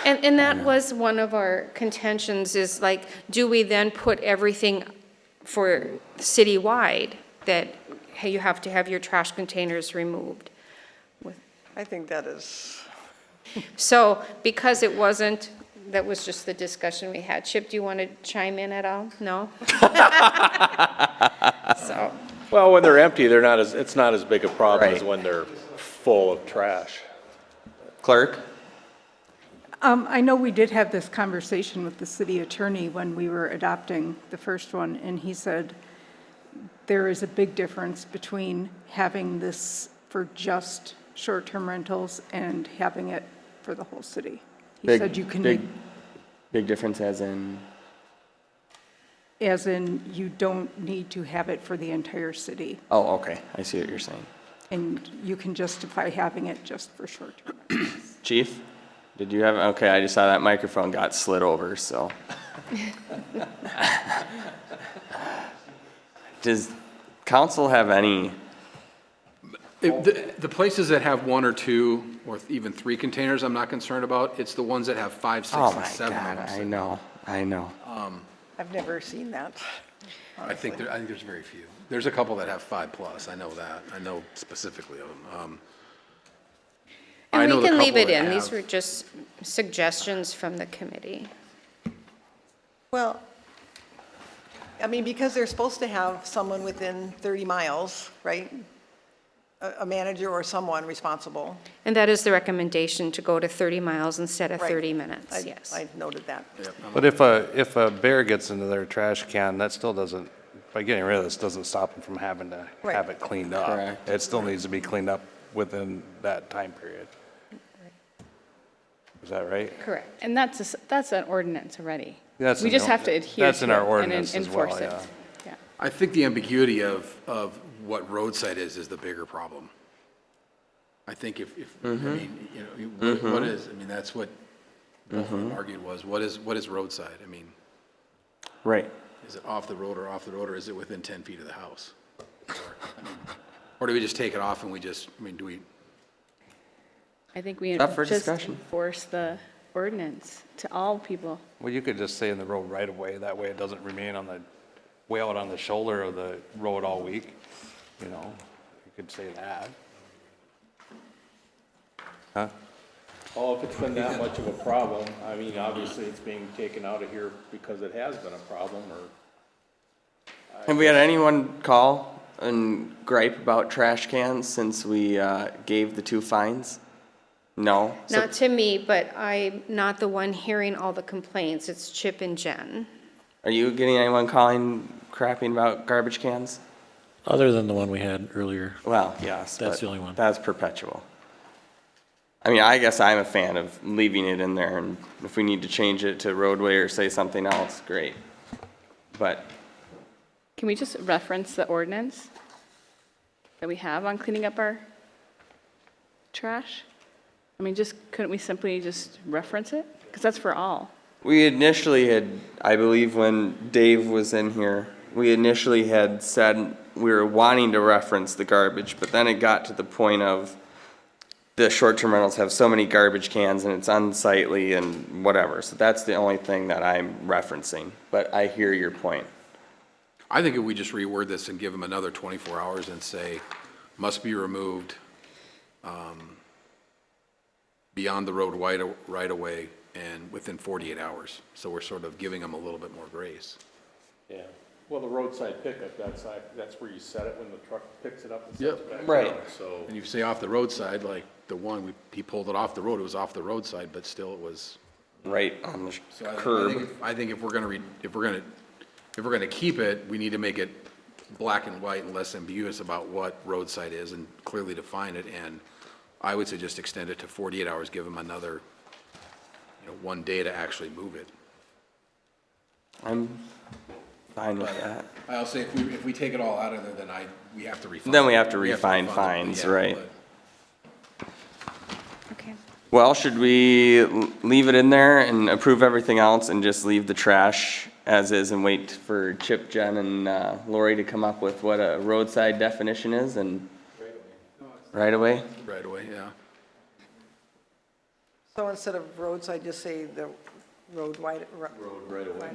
And that was one of our contentions is like, do we then put everything for citywide that, hey, you have to have your trash containers removed? I think that is, So because it wasn't, that was just the discussion we had. Chip, do you want to chime in at all? No? So, Well, when they're empty, they're not as, it's not as big a problem as Right. when they're full of trash. Clerk? I know we did have this conversation with the city attorney when we were adopting the first one, and he said there is a big difference between having this for just short-term rentals and having it for the whole city. He Big- said you can, Big difference as in, as in, you don't need to have it for the entire city, oh, okay, I see what you're saying. and you can justify having it just for short-term. Chief, did you have, okay, I just saw that microphone got slid over, so. Does council have any, The places that have one or two or even three containers, I'm not concerned about. It's the ones that have 5, 6, oh and my 7 God, of I them. know, I know. I've never seen that. I think there's very few. There's a couple that have 5+, I know that. I know specifically of them. I And know we the can leave couple it that in. These have- were just suggestions from the committee. Well, I mean, because they're supposed to have someone within 30 miles, right? A manager or someone responsible. And that is the recommendation, to go to 30 miles instead of Right. 30 minutes, I- yes. I noted that. But if a bear gets into their trash can, that still doesn't, by getting rid of this, doesn't stop them from having to Right. have it cleaned up. Correct. It still needs to be cleaned up within that time period. Is that right? Correct. And that's an ordinance already. That's We in just the- have to adhere that's to in our it and ordinance as well, enforce it. yeah. Yeah. I think the ambiguity of what roadside is the bigger problem. I think if I mean, you know, what is, I mean, that's what both of them argued was, what is roadside? I mean, Right. is it off the road, or is it within 10 feet of the house? Or do we just take it off and we just, I mean, do we, I think we Up for just discussion. enforce the ordinance to all people. Well, you could just say in the road right away, that way it doesn't remain on the, way out on the shoulder of the road all week, you know? You could say that. Huh? Well, if it's been that much of a problem, I mean, obviously it's being taken out of here because it has been a problem, or Have we had anyone call and gripe about trash cans since we gave the 2 fines? No? So- Not to me, but I'm not the one hearing all the complaints. It's Chip and Jen. Are you getting anyone calling, crapping about garbage cans? Other than the one we had earlier. Well, yes. That's but the only one. That's perpetual. I mean, I guess I'm a fan of leaving it in there, and if we need to change it to roadway or say something else, great. But, Can we just reference the ordinance that we have on cleaning up our trash? I mean, couldn't we simply just reference it? Because that's for all. we initially had, I believe when Dave was in here, we initially had said we were wanting to reference the garbage, but then it got to the point of the short-term rentals have so many garbage cans and it's unsightly and whatever. So that's the only thing that I'm referencing, but I hear your point. I think if we just reword this and give them another 24 hours and say, must be removed beyond the road right away and within 48 hours. So we're sort of giving them a little bit more grace. yeah. Well, the roadside pickup, that's where you set it when the truck picks it up and sets Yep. it back Right. down, so. And you say off the roadside, like the one, he pulled it off the road, it was off the roadside, but still it was. Right on the So I curb. think- I think if we're gonna keep it, we need to make it black and white and less ambiguous about what roadside is and clearly define it. And I would say just extend it to 48 hours, give them another, 1 day to actually move it. I'm fine with that. I'll say if we take it all out of there, then we have to refine. Then we have to We refine refund it, fines, yeah, right. but- Okay. Well, should we leave it in there and approve everything else and just leave the trash as is and wait for Chip, Jen, and Lori to come up with what a roadside definition is and right away? Right away, yeah. So instead of roadside, just say the road right away.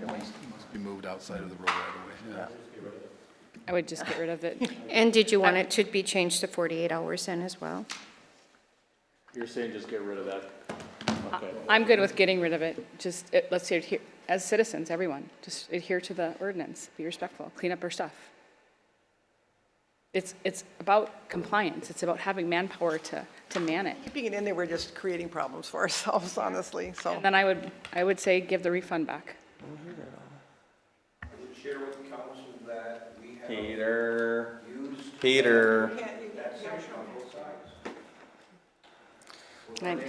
Must be moved outside of the road right away, yeah. I would just get rid of it. And did you want it to be changed to 48 hours then as well? You're saying just get rid of that? Okay. I'm good with getting rid of it. Just, let's adhere, as citizens, everyone, just adhere to the ordinance. Be respectful, clean up our stuff. It's about compliance. It's about having manpower to man it. Keeping it in there, we're just creating problems for ourselves, honestly, so. And then I would say give the refund back. Share with the council that we have Peter. And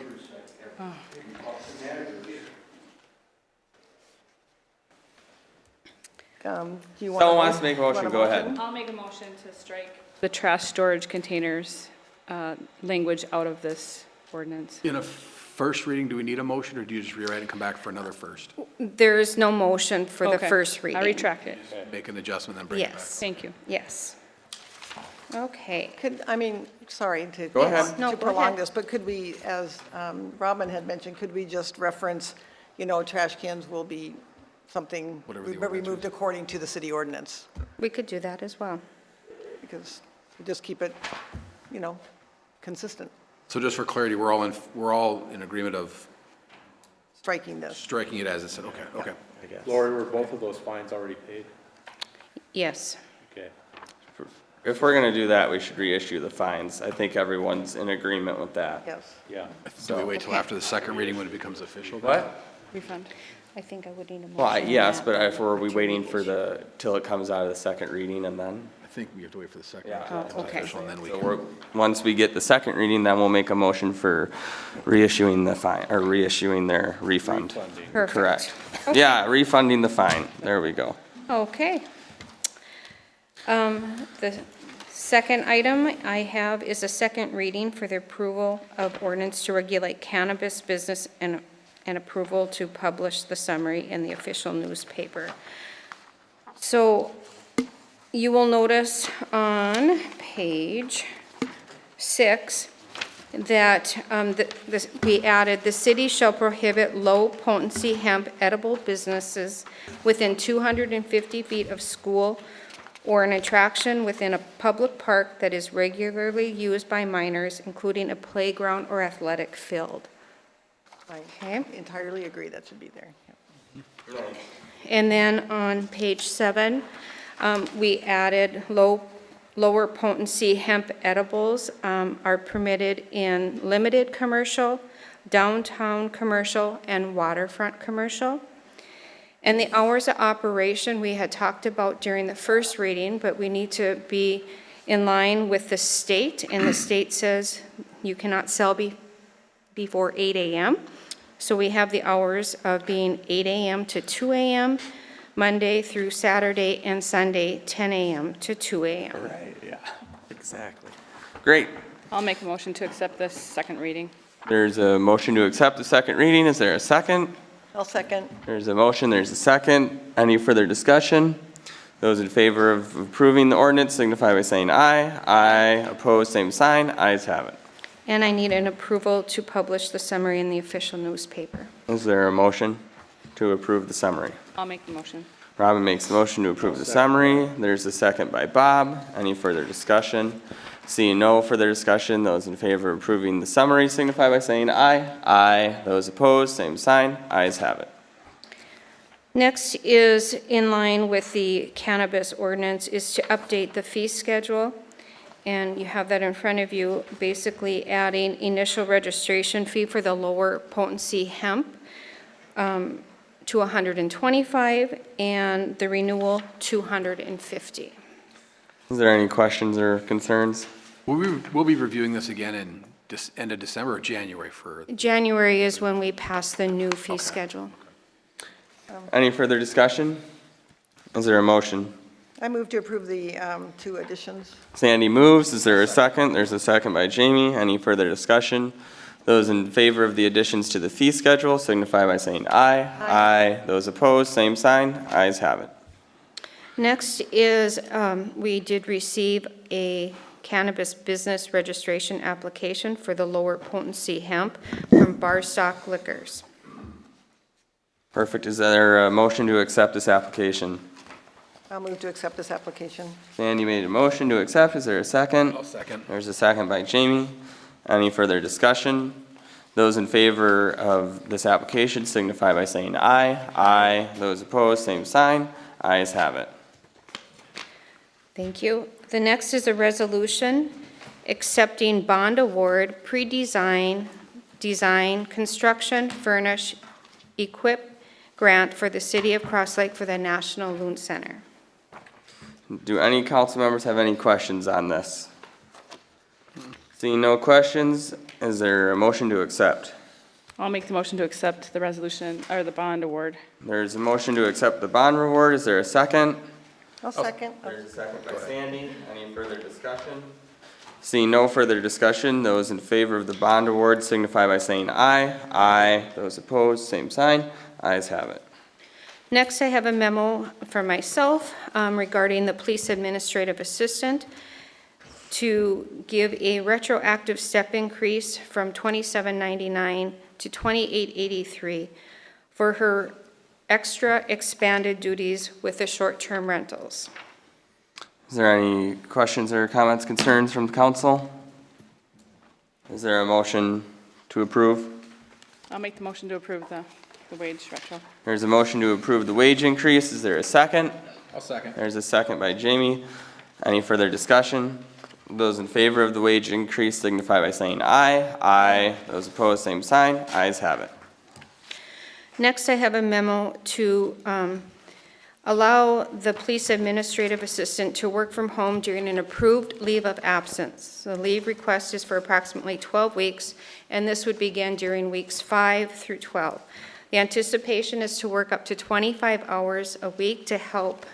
Do you want? Someone wants to make a motion, go ahead. I'll make a motion to strike the trash storage containers language out of this ordinance. In a first reading, do we need a motion, or do you just rewrite and come back for another first? There is no motion for the Okay. first reading. I retract it. Make an adjustment, then bring it back? Yes, Thank you. yes. Okay. Sorry to. Go ahead. No, To go prolong ahead. this, but could we, as Robin had mentioned, could we just reference, trash cans will be something Whatever the ordinance removed is. according to the city ordinance? We could do that as well. Because we just keep it, consistent, So just for clarity, we're all in agreement of striking this. striking it as it said, okay. Lori, were both of those fines already paid? Yes. Okay. If we're gonna do that, we should reissue the fines. I think everyone's in agreement with that. Yes. Yeah. Do we wait till after the second reading when it becomes official? then? What? Refund. I think I would need a motion. Well, on yes, that. but if we're we waiting for till it comes out of the second reading and then? I think we have to wait for the second. Yeah. until it's Oh, okay. official, and then we So can. once we get the second reading, then we'll make a motion for reissuing the fine, or reissuing their refund. Perfect. Correct. Yeah, refunding the fine. There we go. Okay. The second item I have is a second reading for the approval of ordinance to regulate cannabis business and approval to publish the summary in the official newspaper. So you will notice on page 6 that we added, "The city shall prohibit low-potency hemp edible businesses within 250 feet of school or an attraction within a public park that is regularly used by minors, including a playground or athletic field." I Okay. entirely agree, that should be there. And then on page 7, we added lower potency hemp edibles are permitted in limited commercial, downtown commercial, and waterfront commercial. And the hours of operation we had talked about during the first reading, but we need to be in line with the state, and the state says you cannot sell before 8 a.m. So we have the hours of being 8 a.m. to 2 a.m., Monday through Saturday, and Sunday, 10 a.m. to 2 a.m. Right, yeah, exactly. Great. I'll make a motion to accept this second reading. There's a motion to accept the second reading. Is there a second? I'll second. There's a motion, there's a second. Any further discussion? Those in favor of approving the ordinance signify by saying aye. Aye. Opposed, same sign. Ayes have it. And I need an approval to publish the summary in the official newspaper. Is there a motion to approve the summary? I'll make the motion. Robin makes the motion to approve the summary. There's a second by Bob. Any further discussion? Seeing no further discussion, those in favor of approving the summary signify by saying aye. Aye. Those opposed, same sign. Ayes have it. Next is in line with the cannabis ordinance is to update the fee schedule. And you have that in front of you, basically adding initial registration fee for the lower potency hemp to $125 and the renewal $250. Is there any questions or concerns? We'll be reviewing this again in end of December or January for, January is when we pass the new fee schedule. Any further discussion? Is there a motion? I move to approve the 2 additions. Sandy moves. Is there a second? There's a second by Jamie. Any further discussion? Those in favor of the additions to the fee schedule signify by saying aye. Aye. Those opposed, same sign. Ayes have it. Next is, we did receive a cannabis business registration application for the lower potency hemp from Barstock Liquors. Perfect. Is there a motion to accept this application? I'll move to accept this application. Sandy made a motion to accept. Is there a second? I'll second. There's a second by Jamie. Any further discussion? Those in favor of this application signify by saying aye. Aye. Those opposed, same sign. Ayes have it. Thank you. The next is a resolution accepting bond award, pre-design, design, construction, furnish, equip grant for the city of Cross Lake for the National Loon Center. Do any council members have any questions on this? Seeing no questions, is there a motion to accept? I'll make the motion to accept the resolution, or the bond award. There's a motion to accept the bond reward. Is there a second? I'll second. There's a second by Sandy. Any further discussion? Seeing no further discussion, those in favor of the bond award signify by saying aye. Aye. Those opposed, same sign. Ayes have it. Next, I have a memo for myself regarding the police administrative assistant to give a retroactive step increase from $27.99 to $28.83 for her extra expanded duties with the short-term rentals. Is there any questions or comments, concerns from the council? Is there a motion to approve? I'll make the motion to approve the wage retro. There's a motion to approve the wage increase. Is there a second? I'll second. There's a second by Jamie. Any further discussion? Those in favor of the wage increase signify by saying aye. Aye. Those opposed, same sign. Ayes have it. Next, I have a memo to allow the police administrative assistant to work from home during an approved leave of absence. The leave request is for approximately 12 weeks, and this would begin during weeks 5 through 12. The anticipation is to work up to 25 hours a week to help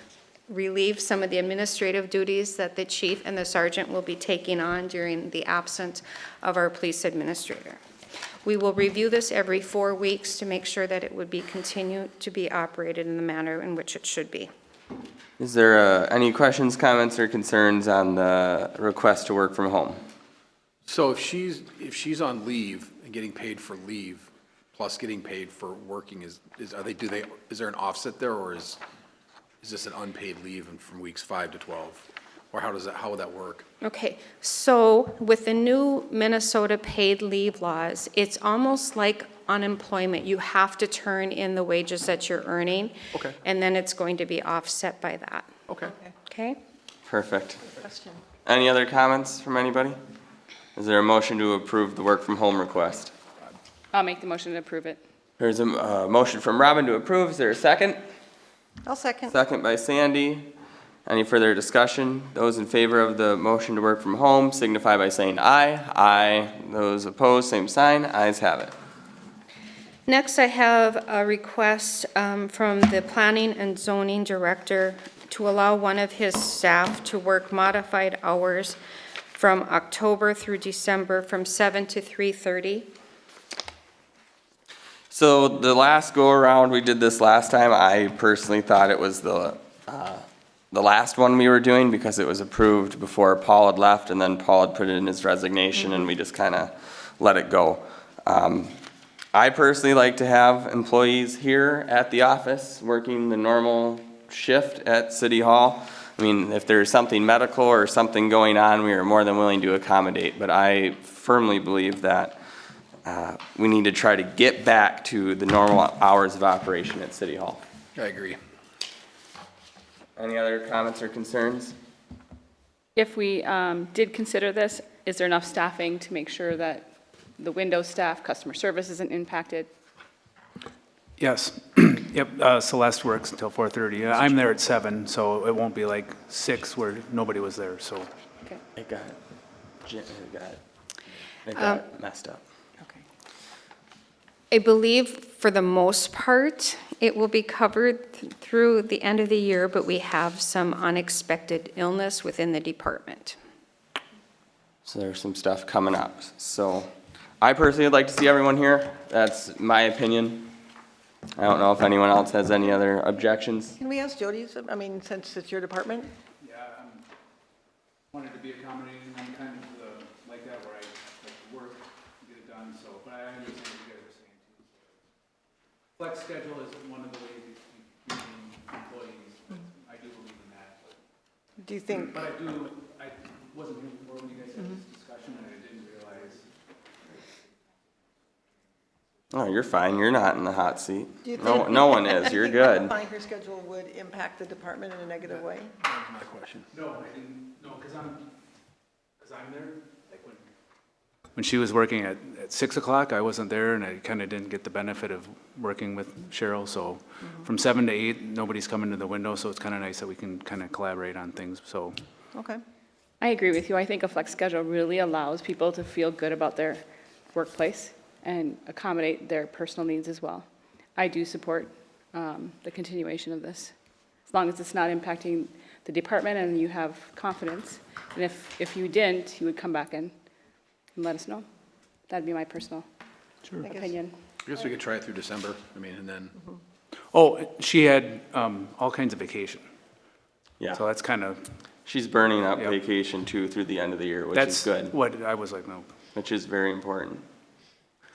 relieve some of the administrative duties that the chief and the sergeant will be taking on during the absence of our police administrator. We will review this every 4 weeks to make sure that it would be continued to be operated in the manner in which it should be. Is there any questions, comments, or concerns on the request to work from home? So if she's on leave and getting paid for leave, plus getting paid for working, is there an offset there, or is this an unpaid leave from weeks 5 to 12? Or how would that work? Okay, so with the new Minnesota paid leave laws, it's almost like unemployment. You have to turn in the wages that you're earning. Okay. And then it's going to be offset by that, Okay. okay? Perfect. Any other comments from anybody? Is there a motion to approve the work from home request? I'll make the motion to approve it. There's a motion from Robin to approve. Is there a second? I'll second. Second by Sandy. Any further discussion? Those in favor of the motion to work from home signify by saying aye. Aye. Those opposed, same sign. Ayes have it. Next, I have a request from the Planning and Zoning Director to allow one of his staff to work modified hours from October through December from 7 to 3:30. So the last go around, we did this last time. I personally thought it was the last one we were doing because it was approved before Paul had left, and then Paul had put in his resignation, and we just kind of let it go. I personally like to have employees here at the office working the normal shift at City Hall. I mean, if there's something medical or something going on, we are more than willing to accommodate, but I firmly believe that we need to try to get back to the normal hours of operation at City Hall. I agree. Any other comments or concerns? If we did consider this, is there enough staffing to make sure that the window staff, customer service isn't impacted? Yes. Yep, Celeste works until 4:30. I'm there at 7, so it won't be like 6 where nobody was there, so. Okay. It got messed up. Okay. I believe for the most part, it will be covered through the end of the year, but we have some unexpected illness within the department. So there's some stuff coming up. So I personally would like to see everyone here. That's my opinion. I don't know if anyone else has any other objections. Can we ask Jody, I mean, since it's your department? Yeah, wanted to be accommodating. I'm kind of like that where I like to work, get it done, so, but I understand what you guys are saying too. Flex schedule is one of the ways you keep employees, but I do believe in that. Do you think? But I wasn't here before when you guys had this discussion, and I didn't realize. Oh, you're fine. You're not in the hot seat. Do you No, think- no one is. You're good. Modifying her schedule would impact the department in a negative way? That was my question. No, I didn't, no, because I'm there, like when she was working at 6 o'clock, I wasn't there, and I kind of didn't get the benefit of working with Cheryl, so from 7 to 8, nobody's coming to the window, so it's kind of nice that we can kind of collaborate on things, so. Okay. I agree with you. I think a flex schedule really allows people to feel good about their workplace and accommodate their personal needs as well. I do support the continuation of this, as long as it's not impacting the department and you have confidence. And if you didn't, you would come back and let us know. That'd be my personal opinion. I guess we could try it through December, I mean, and then, Oh, she had all kinds of vacation, Yeah. so that's kind of, She's burning up Yep. vacation too through the end of the year, which is that's good, what I was like, no. which is very important.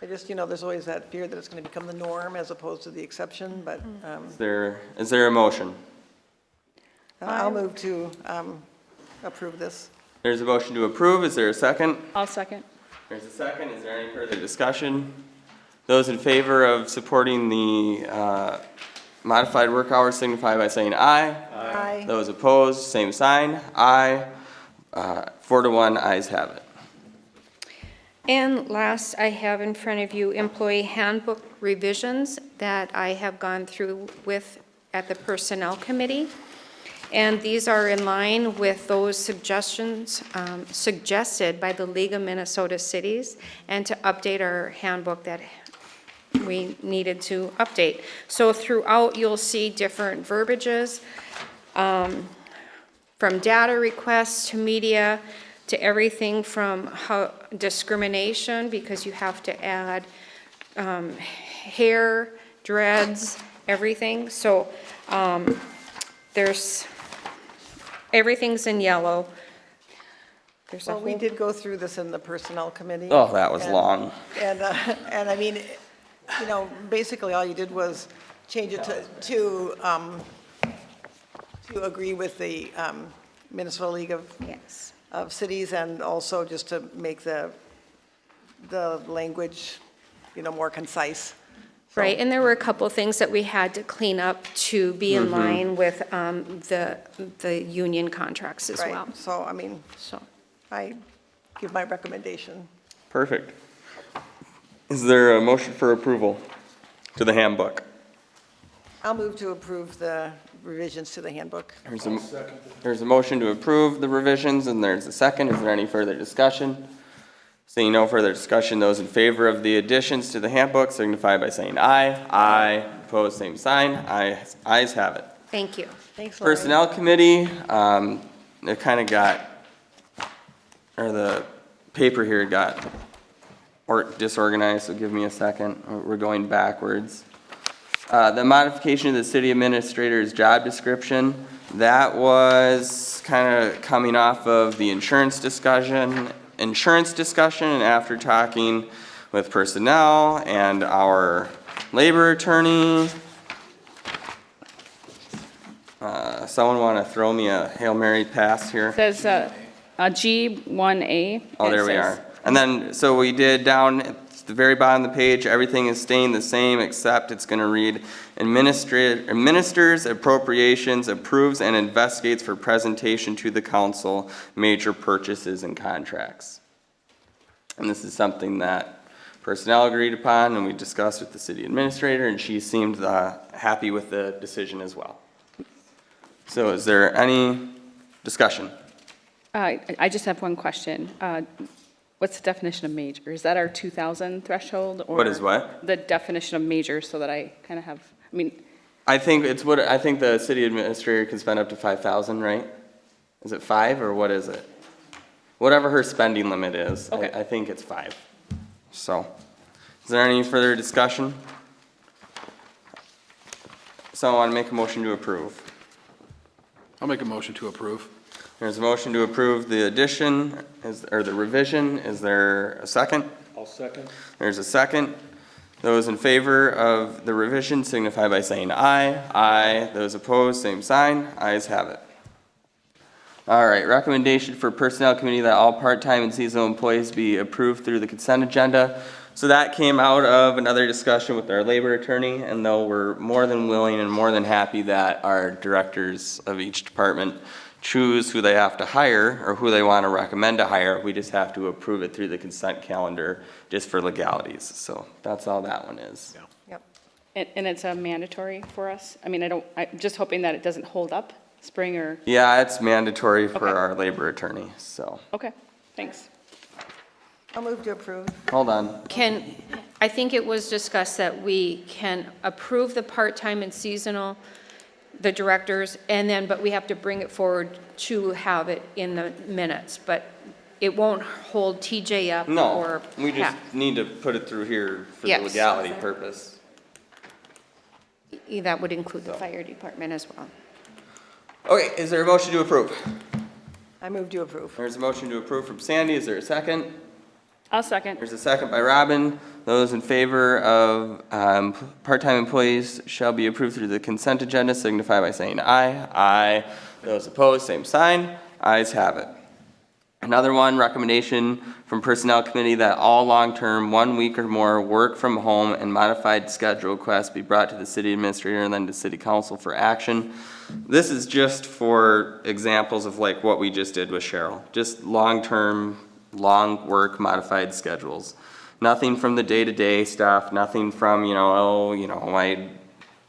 I just, there's always that fear that it's going to become the norm as opposed to the exception, but Is there a motion? I'll move to approve this. There's a motion to approve. Is there a second? I'll second. There's a second. Is there any further discussion? Those in favor of supporting the modified work hours signify by saying aye. Aye. Those opposed, same sign. Aye. 4-1, ayes have it. And last, I have in front of you employee handbook revisions that I have gone through with at the Personnel Committee. And these are in line with those suggestions suggested by the League of Minnesota Cities and to update our handbook that we needed to update. So throughout, you'll see different verbiages from data requests to media to everything from discrimination, because you have to add hair, dreads, everything. So everything's in yellow. There's a Well, we whole, did go through this in the Personnel Committee. Oh, that was and- long. And I mean, basically all you did was change it to agree with the Minnesota League yes. of Cities, and also just to make the language, more concise. So- Right, and there were a couple things that we had to clean up to be in line with the union contracts as well. Right, so, I mean, So, I give my recommendation. Perfect. Is there a motion for approval to the handbook? I'll move to approve the revisions to the handbook. There's a motion to approve the revisions, and there's a second. Is there any further discussion? Seeing no further discussion, those in favor of the additions to the handbook signify by saying aye. Aye. Opposed, same sign. Ayes have it. thank you. Thanks, Lori. Personnel Committee, it kind of got, or the paper here got disorganized, so give me a second. We're going backwards. The modification of the city administrator's job description, that was kind of coming off of the insurance discussion, and after talking with personnel and our labor attorney. Someone want to throw me a Hail Mary pass here? Says G1A. Oh, there we are. And then, so we did down at the very bottom of the page, everything is staying the same, except it's going to read, administers appropriations, approves and investigates for presentation to the council, major purchases and contracts. And this is something that personnel agreed upon, and we discussed with the city administrator, and she seemed happy with the decision as well. So is there any discussion? I just have one question. What's the definition of major? Is that our 2,000 threshold? Or What is what? the definition of major, so that I kind of have, I think the city administrator can spend up to 5,000, right? Is it 5 or what is it? Whatever her spending limit is, Okay. I think it's 5. So, is there any further discussion? So I want to make a motion to approve. I'll make a motion to approve. There's a motion to approve the addition, or the revision. Is there a second? I'll second. There's a second. Those in favor of the revision signify by saying aye. Aye. Those opposed, same sign. Ayes have it. All right, recommendation for Personnel Committee that all part-time and seasonal employees be approved through the consent agenda. So that came out of another discussion with our labor attorney, and though we're more than willing and more than happy that our directors of each department choose who they have to hire or who they want to recommend to hire, we just have to approve it through the consent calendar just for legalities. So that's all that one is. Yep. And it's a mandatory for us? I mean, I'm just hoping that it doesn't hold up spring or, Yeah, it's mandatory for Okay. our labor attorney, so, okay, thanks. I'll move to approve. hold on. I think it was discussed that we can approve the part-time and seasonal, the directors, and then, but we have to bring it forward to have it in the minutes, but it won't hold TJ up No, or. we just yeah. need to put it through here for the Yes. legality purpose. That would include the fire department as well. Okay, is there a motion to approve? I move to approve. There's a motion to approve from Sandy, is there a second? I'll second. There's a second by Robin. Those in favor of part-time employees shall be approved through the consent agenda signify by saying aye. Aye. Those opposed, same sign. Ayes have it. Another one, recommendation from Personnel Committee that all long-term, 1 week or more, work from home and modified schedule requests be brought to the city administrator and then to city council for action. This is just for examples of like what we just did with Cheryl. Just long-term, long work modified schedules. Nothing from the day-to-day stuff, nothing from, my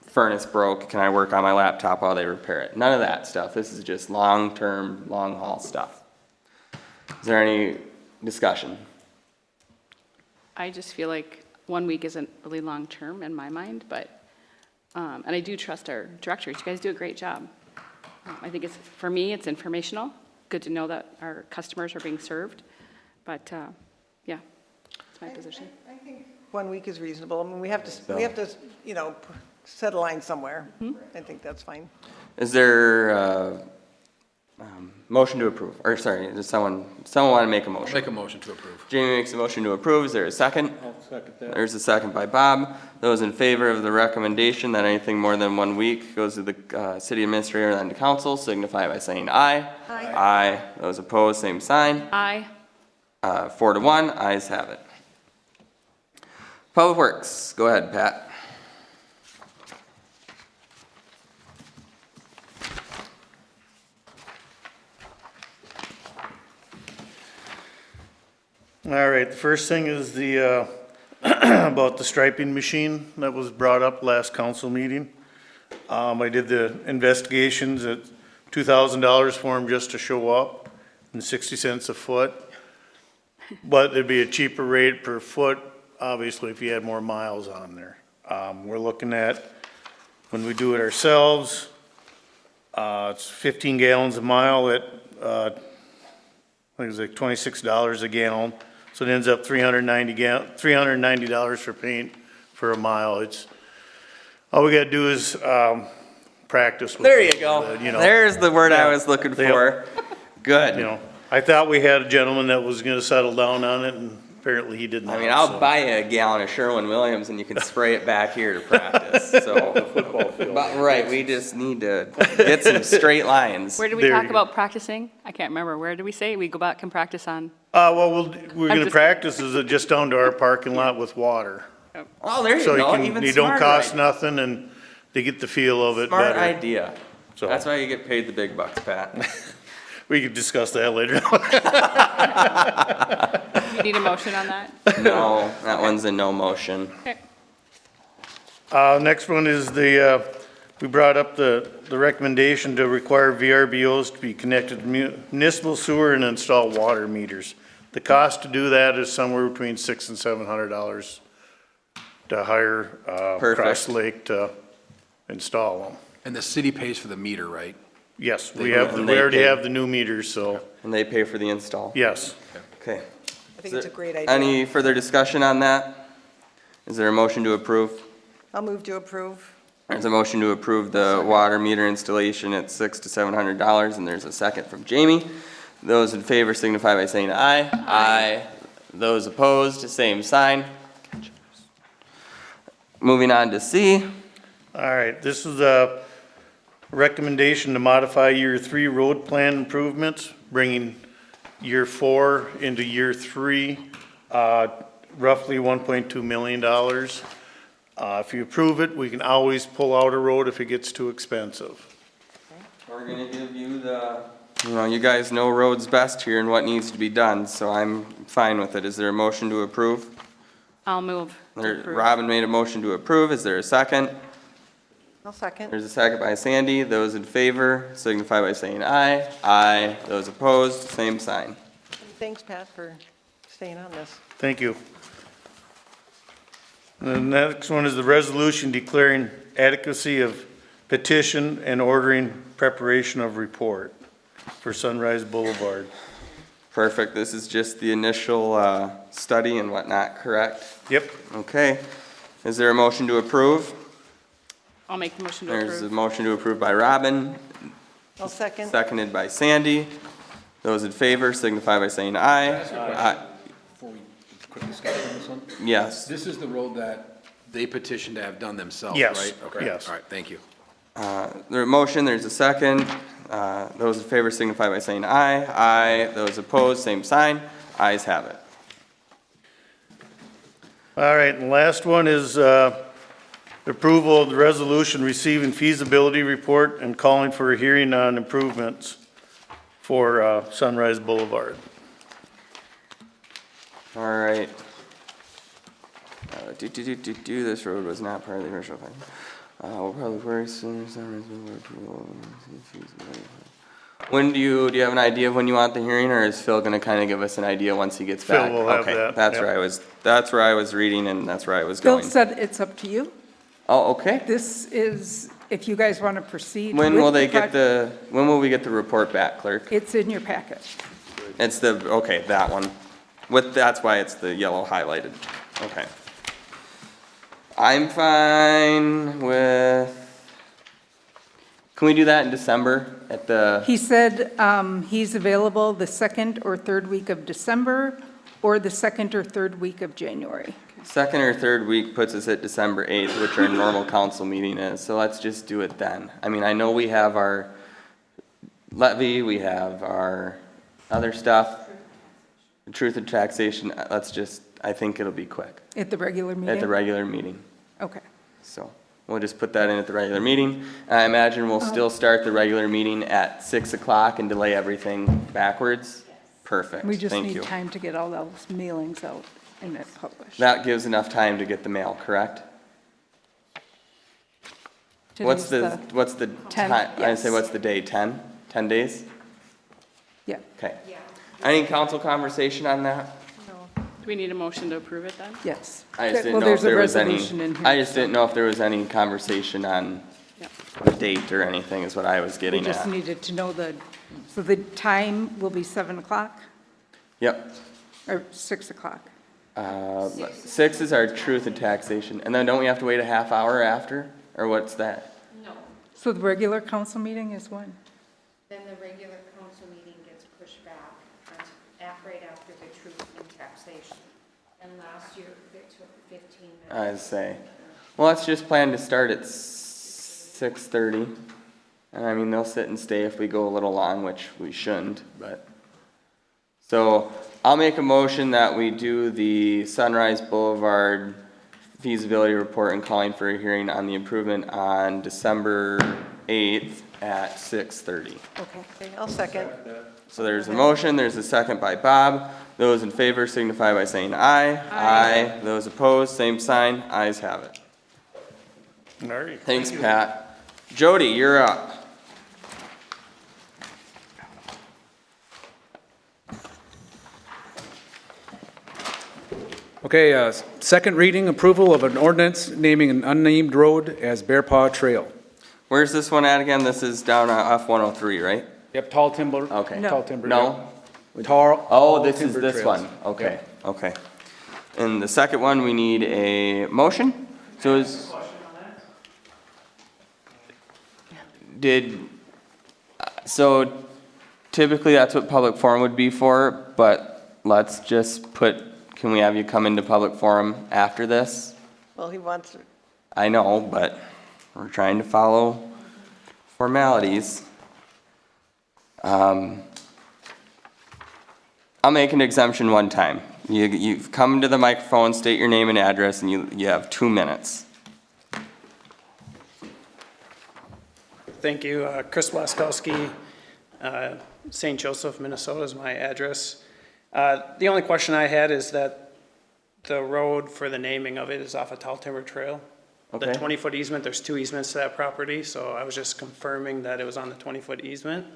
furnace broke, can I work on my laptop while they repair it? None of that stuff. This is just long-term, long-haul stuff. Is there any discussion? I just feel like 1 week isn't really long-term in my mind, but, and I do trust our directors. You guys do a great job. I think for me, it's informational. Good to know that our customers are being served. But, yeah, that's my position. I think 1 week is reasonable. I mean, we have to, set a line somewhere. I think that's fine. Is there motion to approve? Or sorry, does someone want to make a motion? Make a motion to approve. Jamie makes a motion to approve. Is there a second? I'll second that. There's a second by Bob. Those in favor of the recommendation that anything more than 1 week goes to the city administrator and then to council signify by saying aye. Aye. Aye. Those opposed, same sign. Aye. 4-1, ayes have it. Public Works, go ahead, Pat. All right, the first thing is the, about the striping machine that was brought up last council meeting. I did the investigations at $2,000 for them just to show up and 60 cents a foot. But it'd be a cheaper rate per foot, obviously, if you had more miles on there. We're looking at, when we do it ourselves, it's 15 gallons a mile at, I think it's like $26 a gallon. So it ends up $390 for paint for a mile. All we gotta do is, practice with There it, you go. you know. There's the word I Yeah. was looking Yeah. for. Good. You know, I thought we had a gentleman that was gonna settle down on it, and apparently he did not. I mean, I'll so. buy you a gallon of Sherwin-Williams and you can spray it back here to practice, so. But, right, we just need to get some straight lines. Where did we There talk you go. about practicing? I can't remember. Where did we say? We go back and practice on? Well, we're I'm gonna just- practice is just down to our parking lot with water. Oh, there you So go, you even don't cost smarter. nothing, and they get the feel of it Smart better. idea. So- That's why you get paid the big bucks, Pat. We could discuss that later. You need a motion on that? No, that one's a no motion. Okay. Next one is we brought up the recommendation to require VRBOs to be connected to municipal sewer and install water meters. The cost to do that is somewhere between $600 and $700 to hire Perfect. Cross Lake to install them. And the city pays for the meter, right? Yes, They we do, have, and we they already pay. have the new meters, so, And they pay for the install. yes. Okay. I think it's a great idea. Any further discussion on that? Is there a motion to approve? I'll move to approve. There's a motion to approve the water meter installation at $600 to $700, and there's a second from Jamie. Those in favor signify by saying aye. Aye. Those opposed, same sign. Moving on to C. All right, this is a recommendation to modify year 3 road plan improvements, bringing year 4 into year 3. roughly $1.2 million. If you approve it, we can always pull out a road if it gets too expensive. We're gonna give you you guys know roads best here and what needs to be done, so I'm fine with it. Is there a motion to approve? I'll move to approve. Robin made a motion to approve. Is there a second? I'll second. There's a second by Sandy. Those in favor signify by saying aye. Aye. Those opposed, same sign. Thanks, Pat, for staying on this. Thank you. The next one is the resolution declaring adequacy of petition and ordering preparation of report for Sunrise Boulevard. Perfect. This is just the initial study and whatnot, correct? Yep. Okay. Is there a motion to approve? I'll make the motion to There's a approve. motion to approve by Robin, I'll second. seconded by Sandy. Those in favor signify by saying aye. Aye. Before we quickly skip on this one, Yes. this is the road that they petitioned to have done themselves, Yes, right? Okay. yes. All right, thank you. There's a motion, there's a second. Those in favor signify by saying aye. Aye. Those opposed, same sign. Ayes have it. All right, and the last one is approval of the resolution receiving feasibility report and calling for a hearing on improvements for Sunrise Boulevard. All right. This road was not part of the original plan. We'll probably work soon. When do you have an idea of when you want the hearing, or is Phil gonna kind of give us an idea once he gets Phil back? will have Okay, that, that's yep. where I was reading, and that's where I was Bill going. said it's up to you. Oh, okay. This is, if you guys want to proceed. When with will they project, get when will we get the report back, clerk? It's in your packet. It's okay, that one. That's why it's the yellow highlighted. Okay. I'm fine with, can we do that in December at the, He said he's available the second or third week of December or the second or third week of January. second or third week puts us at December 8th, which our normal council meeting is, so let's just do it then. I mean, I know we have our levy, we have our other stuff, the truth of taxation, I think it'll be quick At the regular meeting? at the regular meeting. Okay. So we'll just put that in at the regular meeting. I imagine we'll still start the regular meeting at 6 o'clock and delay everything backwards. Perfect, We just thank need you. time to get all those mailings out and it published. That gives enough time to get the mail, correct? What's Today's the 10th, time? I say yes. what's the day, 10? 10 days? Yeah. Okay. Any council conversation on that? Do we need a motion to approve it then? Yes. I just didn't Well, know if there's a there was any, resolution in here. I just didn't know if there was any conversation on Yep. the date or anything is what I was We getting just at. needed to know so the time will be 7 o'clock Yep. or 6 o'clock? 6 is our truth and taxation, and then don't we have to wait a half hour after, or what's that? So the regular council meeting is when? Then the regular council meeting gets pushed back right after the truth and taxation. And last year, it took 15 minutes. I'd say. Well, let's just plan to start at 6:30. And I mean, they'll sit and stay if we go a little long, which we shouldn't, but. So I'll make a motion that we do the Sunrise Boulevard feasibility report and calling for a hearing on the improvement on December 8th at 6:30. Okay, I'll second. So there's a motion, there's a second by Bob. Those in favor signify by saying aye. Aye. Those opposed, same sign. Ayes have it. All right. Thanks, Pat. Jody, you're up. Okay, second reading, approval of an ordinance naming an unnamed road as Bear Paw Trail. Where's this one at again? This is down on F-103, right? Yep, Tall Timber. Okay. No. Tall Timber. No? yep. Tall. Oh, this is Timber this Trails. one. Okay, okay. And the second one, we need a motion? So is. So typically that's what public forum would be for, but let's just can we have you come into public forum after this? Well, he wants to. I know, but we're trying to follow formalities. I'll make an exemption one time. You've come to the microphone, state your name and address, and you have 2 minutes. Thank you. Chris Blaskowski, St. Joseph, Minnesota is my address. The only question I had is that the road for the naming of it is off of Tall Timber Trail. The Okay. 20-foot easement, there's 2 easements to that property, so I was just confirming that it was on the 20-foot easement.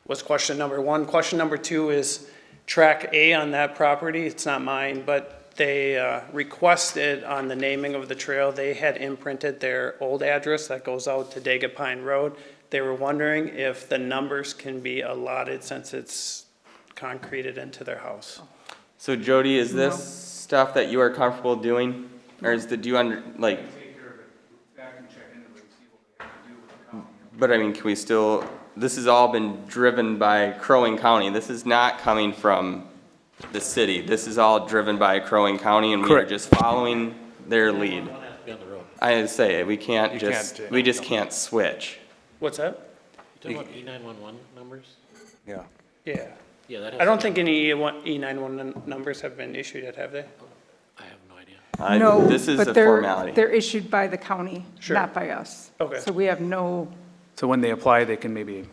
Was question number 1. Question number 2 is track A on that property. It's not mine, but they requested on the naming of the trail, they had imprinted their old address that goes out to Daga Pine Road. They were wondering if the numbers can be allotted since it's concreted into their house. So Jody, is this stuff that you are comfortable doing? Or is the, do you like, Take care of it, back and check into it, see what we have to do with the county. but I mean, can we still, this has all been driven by Crow Wing County. This is not coming from the city. This is all driven by Crow Wing County, and we are Correct. just following their lead. I say, we can't You just, can't, we just can't switch. What's that? You talking about E911 numbers? Yeah. Yeah. Yeah, that has. I don't think any E911 numbers have been issued yet, have they? I have no idea. No, This is but a they're- formality. They're issued by the county, Sure. not by us. Okay. So we have no, So when they apply, they can maybe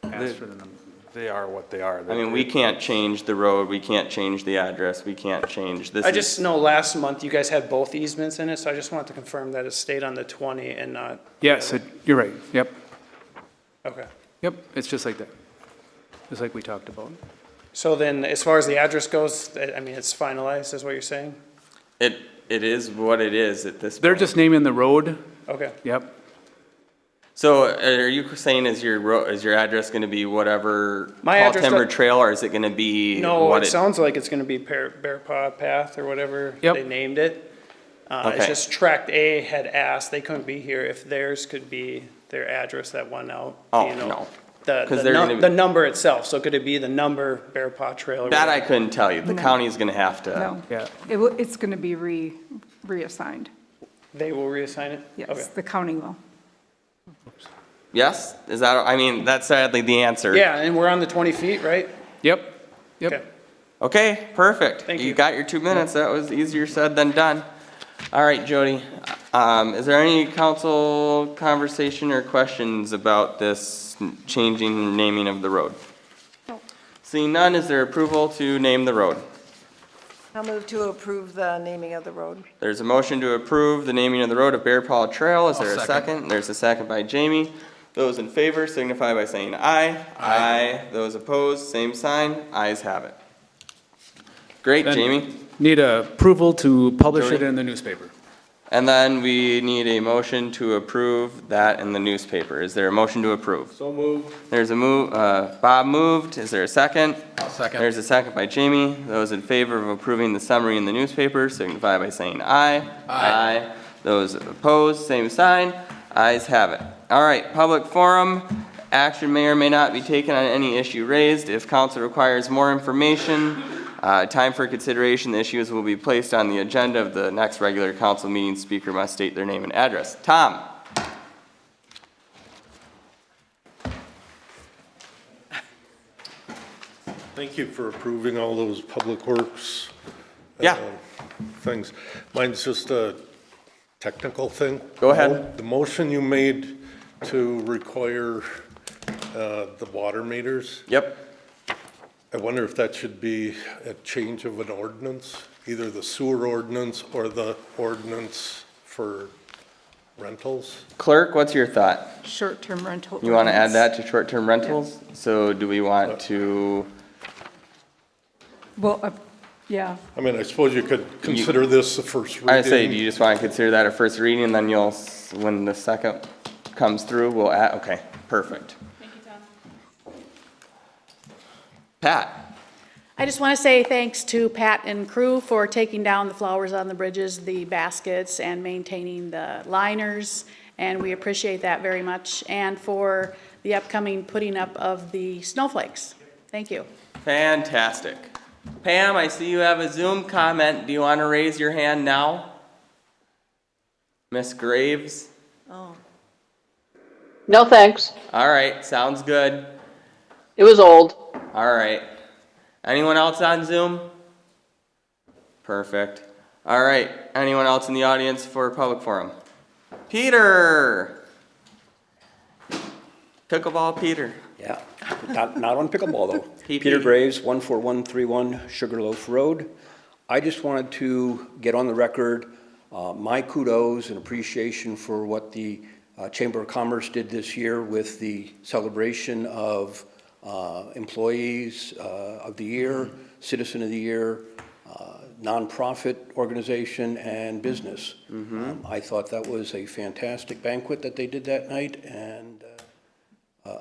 ask for the number. They are what they are. I mean, we can't change the road, we can't change the address, we can't change, this I is, just know last month you guys had both easements in it, so I just wanted to confirm that it stayed on the 20 and not, Yes, you're right, yep, okay. yep, it's just like that, just like we talked about. So then, as far as the address goes, I mean, it's finalized, is what you're saying? it is what it is at this point. They're just naming the road, Okay. yep, So are you saying is your address gonna be whatever My Tall address Timber does- Trail, or is it gonna be No, what it sounds like it's gonna be Bear Paw Path or whatever Yep. they named it. It's Okay. just Tract A had asked, they couldn't be here, if theirs could be their address that went out. Oh, you know, no. The, 'Cause the they're num- gonna- the number itself, so could it be the number Bear Paw Trail or That I whatever? couldn't tell you, the No. county's gonna have to. no. yeah. It's going to be reassigned. They will reassign it? Yes, Okay. the county will. Yes, is that, I mean, that's sadly the answer. Yeah, and we're on the 20 feet, right? Yep, Okay. yep. Okay, perfect. Thank You you. got your 2 minutes, that was easier said than done. All right, Jody, is there any council conversation or questions about this changing naming of the road? Seeing none, is there approval to name the road? I'll move to approve the naming of the road. There's a motion to approve the naming of the road of Bear Paw Trail. Is there a second? There's a second by Jamie. Those in favor signify by saying aye. Aye. Those opposed, same sign. Ayes have it. Great, Then- Jamie. Need approval to publish it Jody? in the newspaper. And then we need a motion to approve that in the newspaper. Is there a motion to approve? So moved. There's a move, Bob moved. Is there a second? I'll second. There's a second by Jamie. Those in favor of approving the summary in the newspaper signify by saying aye. Aye. Those opposed, same sign. Ayes have it. All right, public forum. Action may or may not be taken on any issue raised. If council requires more information, time for consideration, the issues will be placed on the agenda of the next regular council meeting. Speaker must state their name and address. Tom? Thank you for approving all those public works. Yeah. Things. Mine's just a technical thing. Go ahead. The motion you made to require the water meters, Yep. I wonder if that should be a change of an ordinance, either the sewer ordinance or the ordinance for rentals. Clerk, what's your thought? Short-term rental. You want to add ordinance. that to short-term rentals? So do we want to, Well, yeah, I mean, I suppose you could consider this the first reading. I say, do you just want to consider that a first reading, and then you'll, when the second comes through, we'll add, okay, perfect. Thank you, Tom. Pat? I just want to say thanks to Pat and crew for taking down the flowers on the bridges, the baskets, and maintaining the liners, and we appreciate that very much, and for the upcoming putting up of the snowflakes. Thank you. Fantastic. Pam, I see you have a Zoom comment. Do you want to raise your hand now? Miss Graves? Oh, No, thanks. All right, sounds good. It was old. All right. Anyone else on Zoom? Perfect. All right, anyone else in the audience for public forum? Peter! Pickleball Peter. Yeah, not on pickleball though. PP. Peter Graves, 14131 Sugarloaf Road. I just wanted to get on the record my kudos and appreciation for what the Chamber of Commerce did this year with the celebration of Employees of the Year, Citizen of the Year, nonprofit organization, and business. I thought that was a fantastic banquet that they did that night, and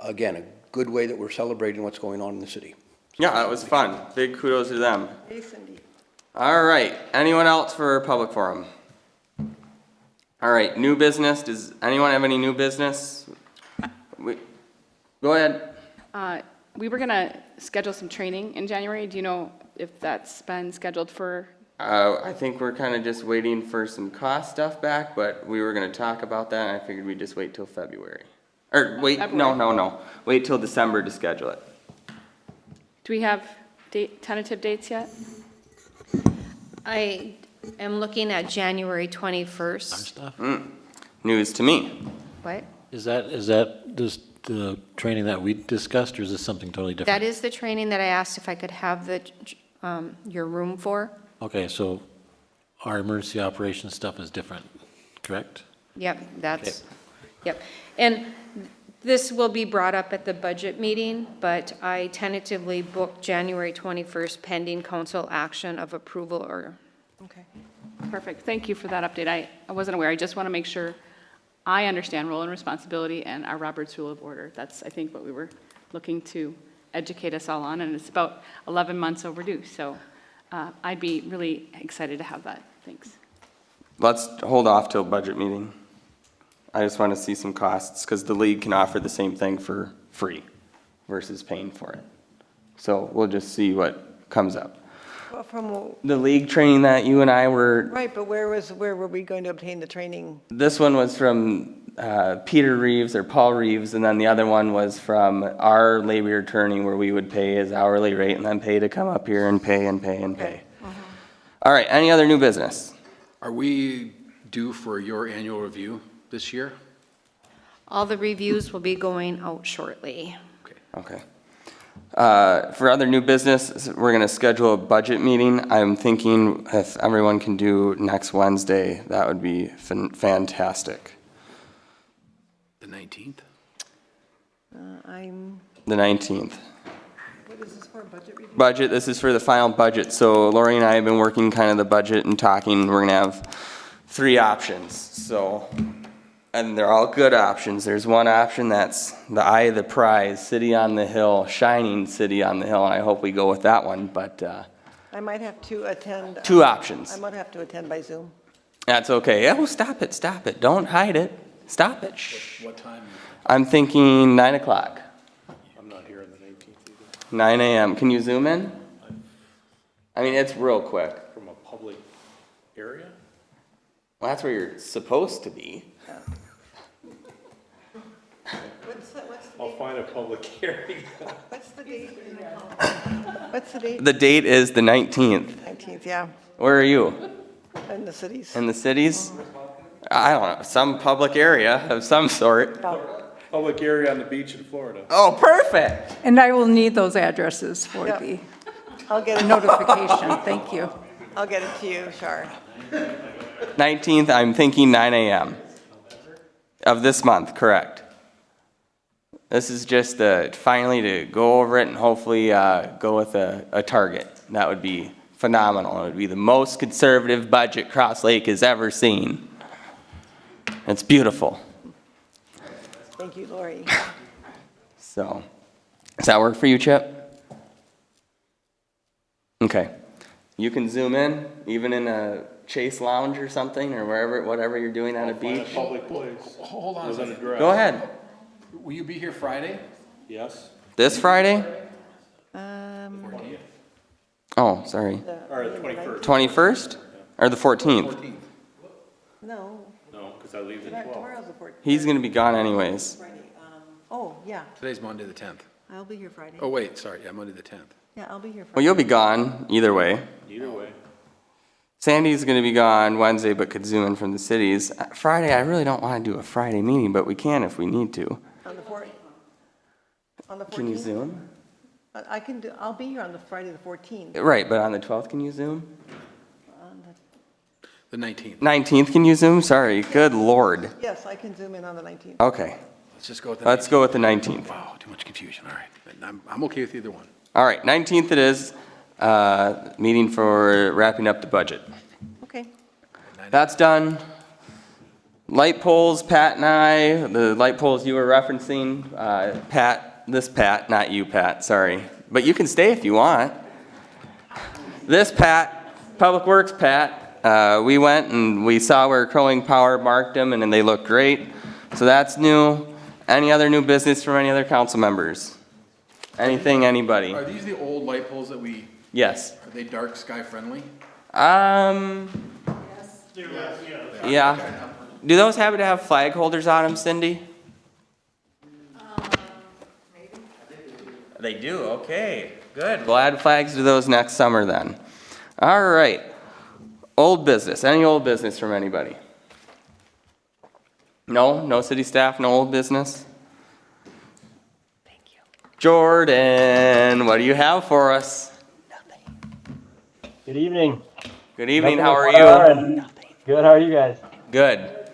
again, a good way that we're celebrating what's going on in the city. Yeah, that was fun. Big kudos to them. Hey, Cindy. All right, anyone else for public forum? All right, new business. Does anyone have any new business? Go ahead. We were gonna schedule some training in January. Do you know if that's been scheduled for? I think we're kind of just waiting for some cost stuff back, but we were gonna talk about that, and I figured we'd just wait till February. Or wait, no. Wait till December to schedule it. Do we have tentative dates yet? I am looking at January 21st. Stuff. News to me. What? Is that just the training that we discussed, or is this something totally different? That is the training that I asked if I could have your room for. Okay, so our emergency operations stuff is different, correct? Yep, yep. And this will be brought up at the budget meeting, but I tentatively booked January 21st pending council action of approval or, okay. Perfect. Thank you for that update. I wasn't aware. I just want to make sure I understand role and responsibility and our Robert's Rule of Order. That's, I think, what we were looking to educate us all on, and it's about 11 months overdue. So I'd be really excited to have that. Thanks. Let's hold off till budget meeting. I just want to see some costs, because the league can offer the same thing for free versus paying for it. So we'll just see what comes up. Well, from, The league training that you and I were, right, but where were we going to obtain the training? this one was from Peter Reeves or Paul Reeves, and then the other one was from our labor attorney, where we would pay his hourly rate and then pay to come up here and pay and pay and pay. All right, any other new business? Are we due for your annual review this year? All the reviews will be going out shortly. Okay. For other new business, we're going to schedule a budget meeting. I'm thinking if everyone can do next Wednesday, that would be fantastic. The 19th? The 19th. What is this for, budget review? Budget, this is for the final budget. So Lori and I have been working kind of the budget and talking. We're going to have 3 options. So, and they're all good options. There's one option that's the eye of the prize, city on the hill, shining city on the hill, and I hope we go with that one, but I might have to attend. 2 options. I might have to attend by Zoom. That's okay. Oh, stop it. Don't hide it. Stop it. Shh. What time? I'm thinking 9 o'clock. I'm not here on the 19th either. 9 a.m. Can you zoom in? I mean, it's real quick. From a public area? Well, that's where you're supposed to be. I'll find a public area. What's the date? What's the date? The date is the 19th. 19th, yeah, Where are you? in the cities. In the cities? I don't know, some public area of some sort. Public area on the beach in Florida. Oh, perfect. And I will need those addresses for Yep. the I'll get it. notification. Thank you. I'll get it to you, Shar. 19th, I'm thinking 9 a.m. of this month, correct. This is just finally to go over it and hopefully go with a target. That would be phenomenal. It would be the most conservative budget Cross Lake has ever seen. It's beautiful. Thank you, Lori. So, does that work for you, Chip? Okay. You can zoom in, even in a Chase Lounge or something, or whatever you're doing at a beach. Public place. Hold on a second. Go ahead. Will you be here Friday? Yes. This Friday? Oh, sorry. Or the 21st. 21st? Or the 14th? No, No, because I leave at 12. tomorrow's the 14th. He's going to be gone anyways. Friday. Oh, yeah, Today's Monday the 10th. I'll be here Friday. Oh, wait, sorry, yeah, Monday the 10th. Yeah, I'll be here Friday. Well, you'll be gone either way. Either way. Sandy's going to be gone Wednesday, but could zoom in from the cities. Friday, I really don't want to do a Friday meeting, but we can if we need to. On the 14th? On the 14th? Can you zoom? I can do, I'll be here on the Friday, the 14th. Right, but on the 12th, can you zoom? On The 19th. 19th, can you zoom? Sorry, good lord. Yes, I can zoom in on the 19th. Okay, Let's just go with the let's go with the 19th. Wow, too much confusion, all right. I'm okay with either one. All right, 19th it is, meeting for wrapping up the budget. Okay. That's done. Light poles, Pat and I, the light poles you were referencing, Pat, not you, Pat, sorry. But you can stay if you want. This Pat, Public Works Pat, we went and we saw where Crowing Power marked them and then they look great. So that's new. Any other new business from any other council members? Anything, anybody? Are these the old light poles that we, Yes. are they dark sky friendly? Yeah. Do those happen to have flag holders on them, Cindy? They do, okay, good. We'll add flags to those next summer then. All right. Old business, any old business from anybody? No? No city staff, no old business? Thank you. Jordan, what do you have for us? Good evening. Good evening, Nothing how to are report you? on. Good, how are you guys? Good.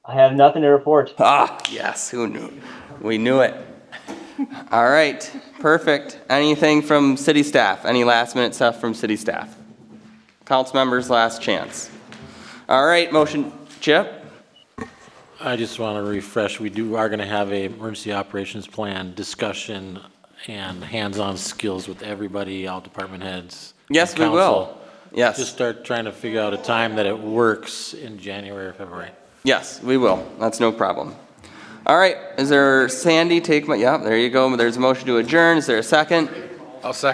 I have nothing to report. Ah, yes, who knew? We knew it. All right, perfect. Anything from city staff? Any last minute stuff from city staff? Council members, last chance. All right, motion, Chip? I just want to refresh, we are going to have a emergency operations plan discussion and hands-on skills with everybody, all department heads. Yes, we will. Yes. Just start trying to figure out a time that it works in January or February. Yes, we will. That's no problem. All right, is there, Sandy, take my, yeah, there you go. There's a motion to adjourn. Is there a second? I'll second.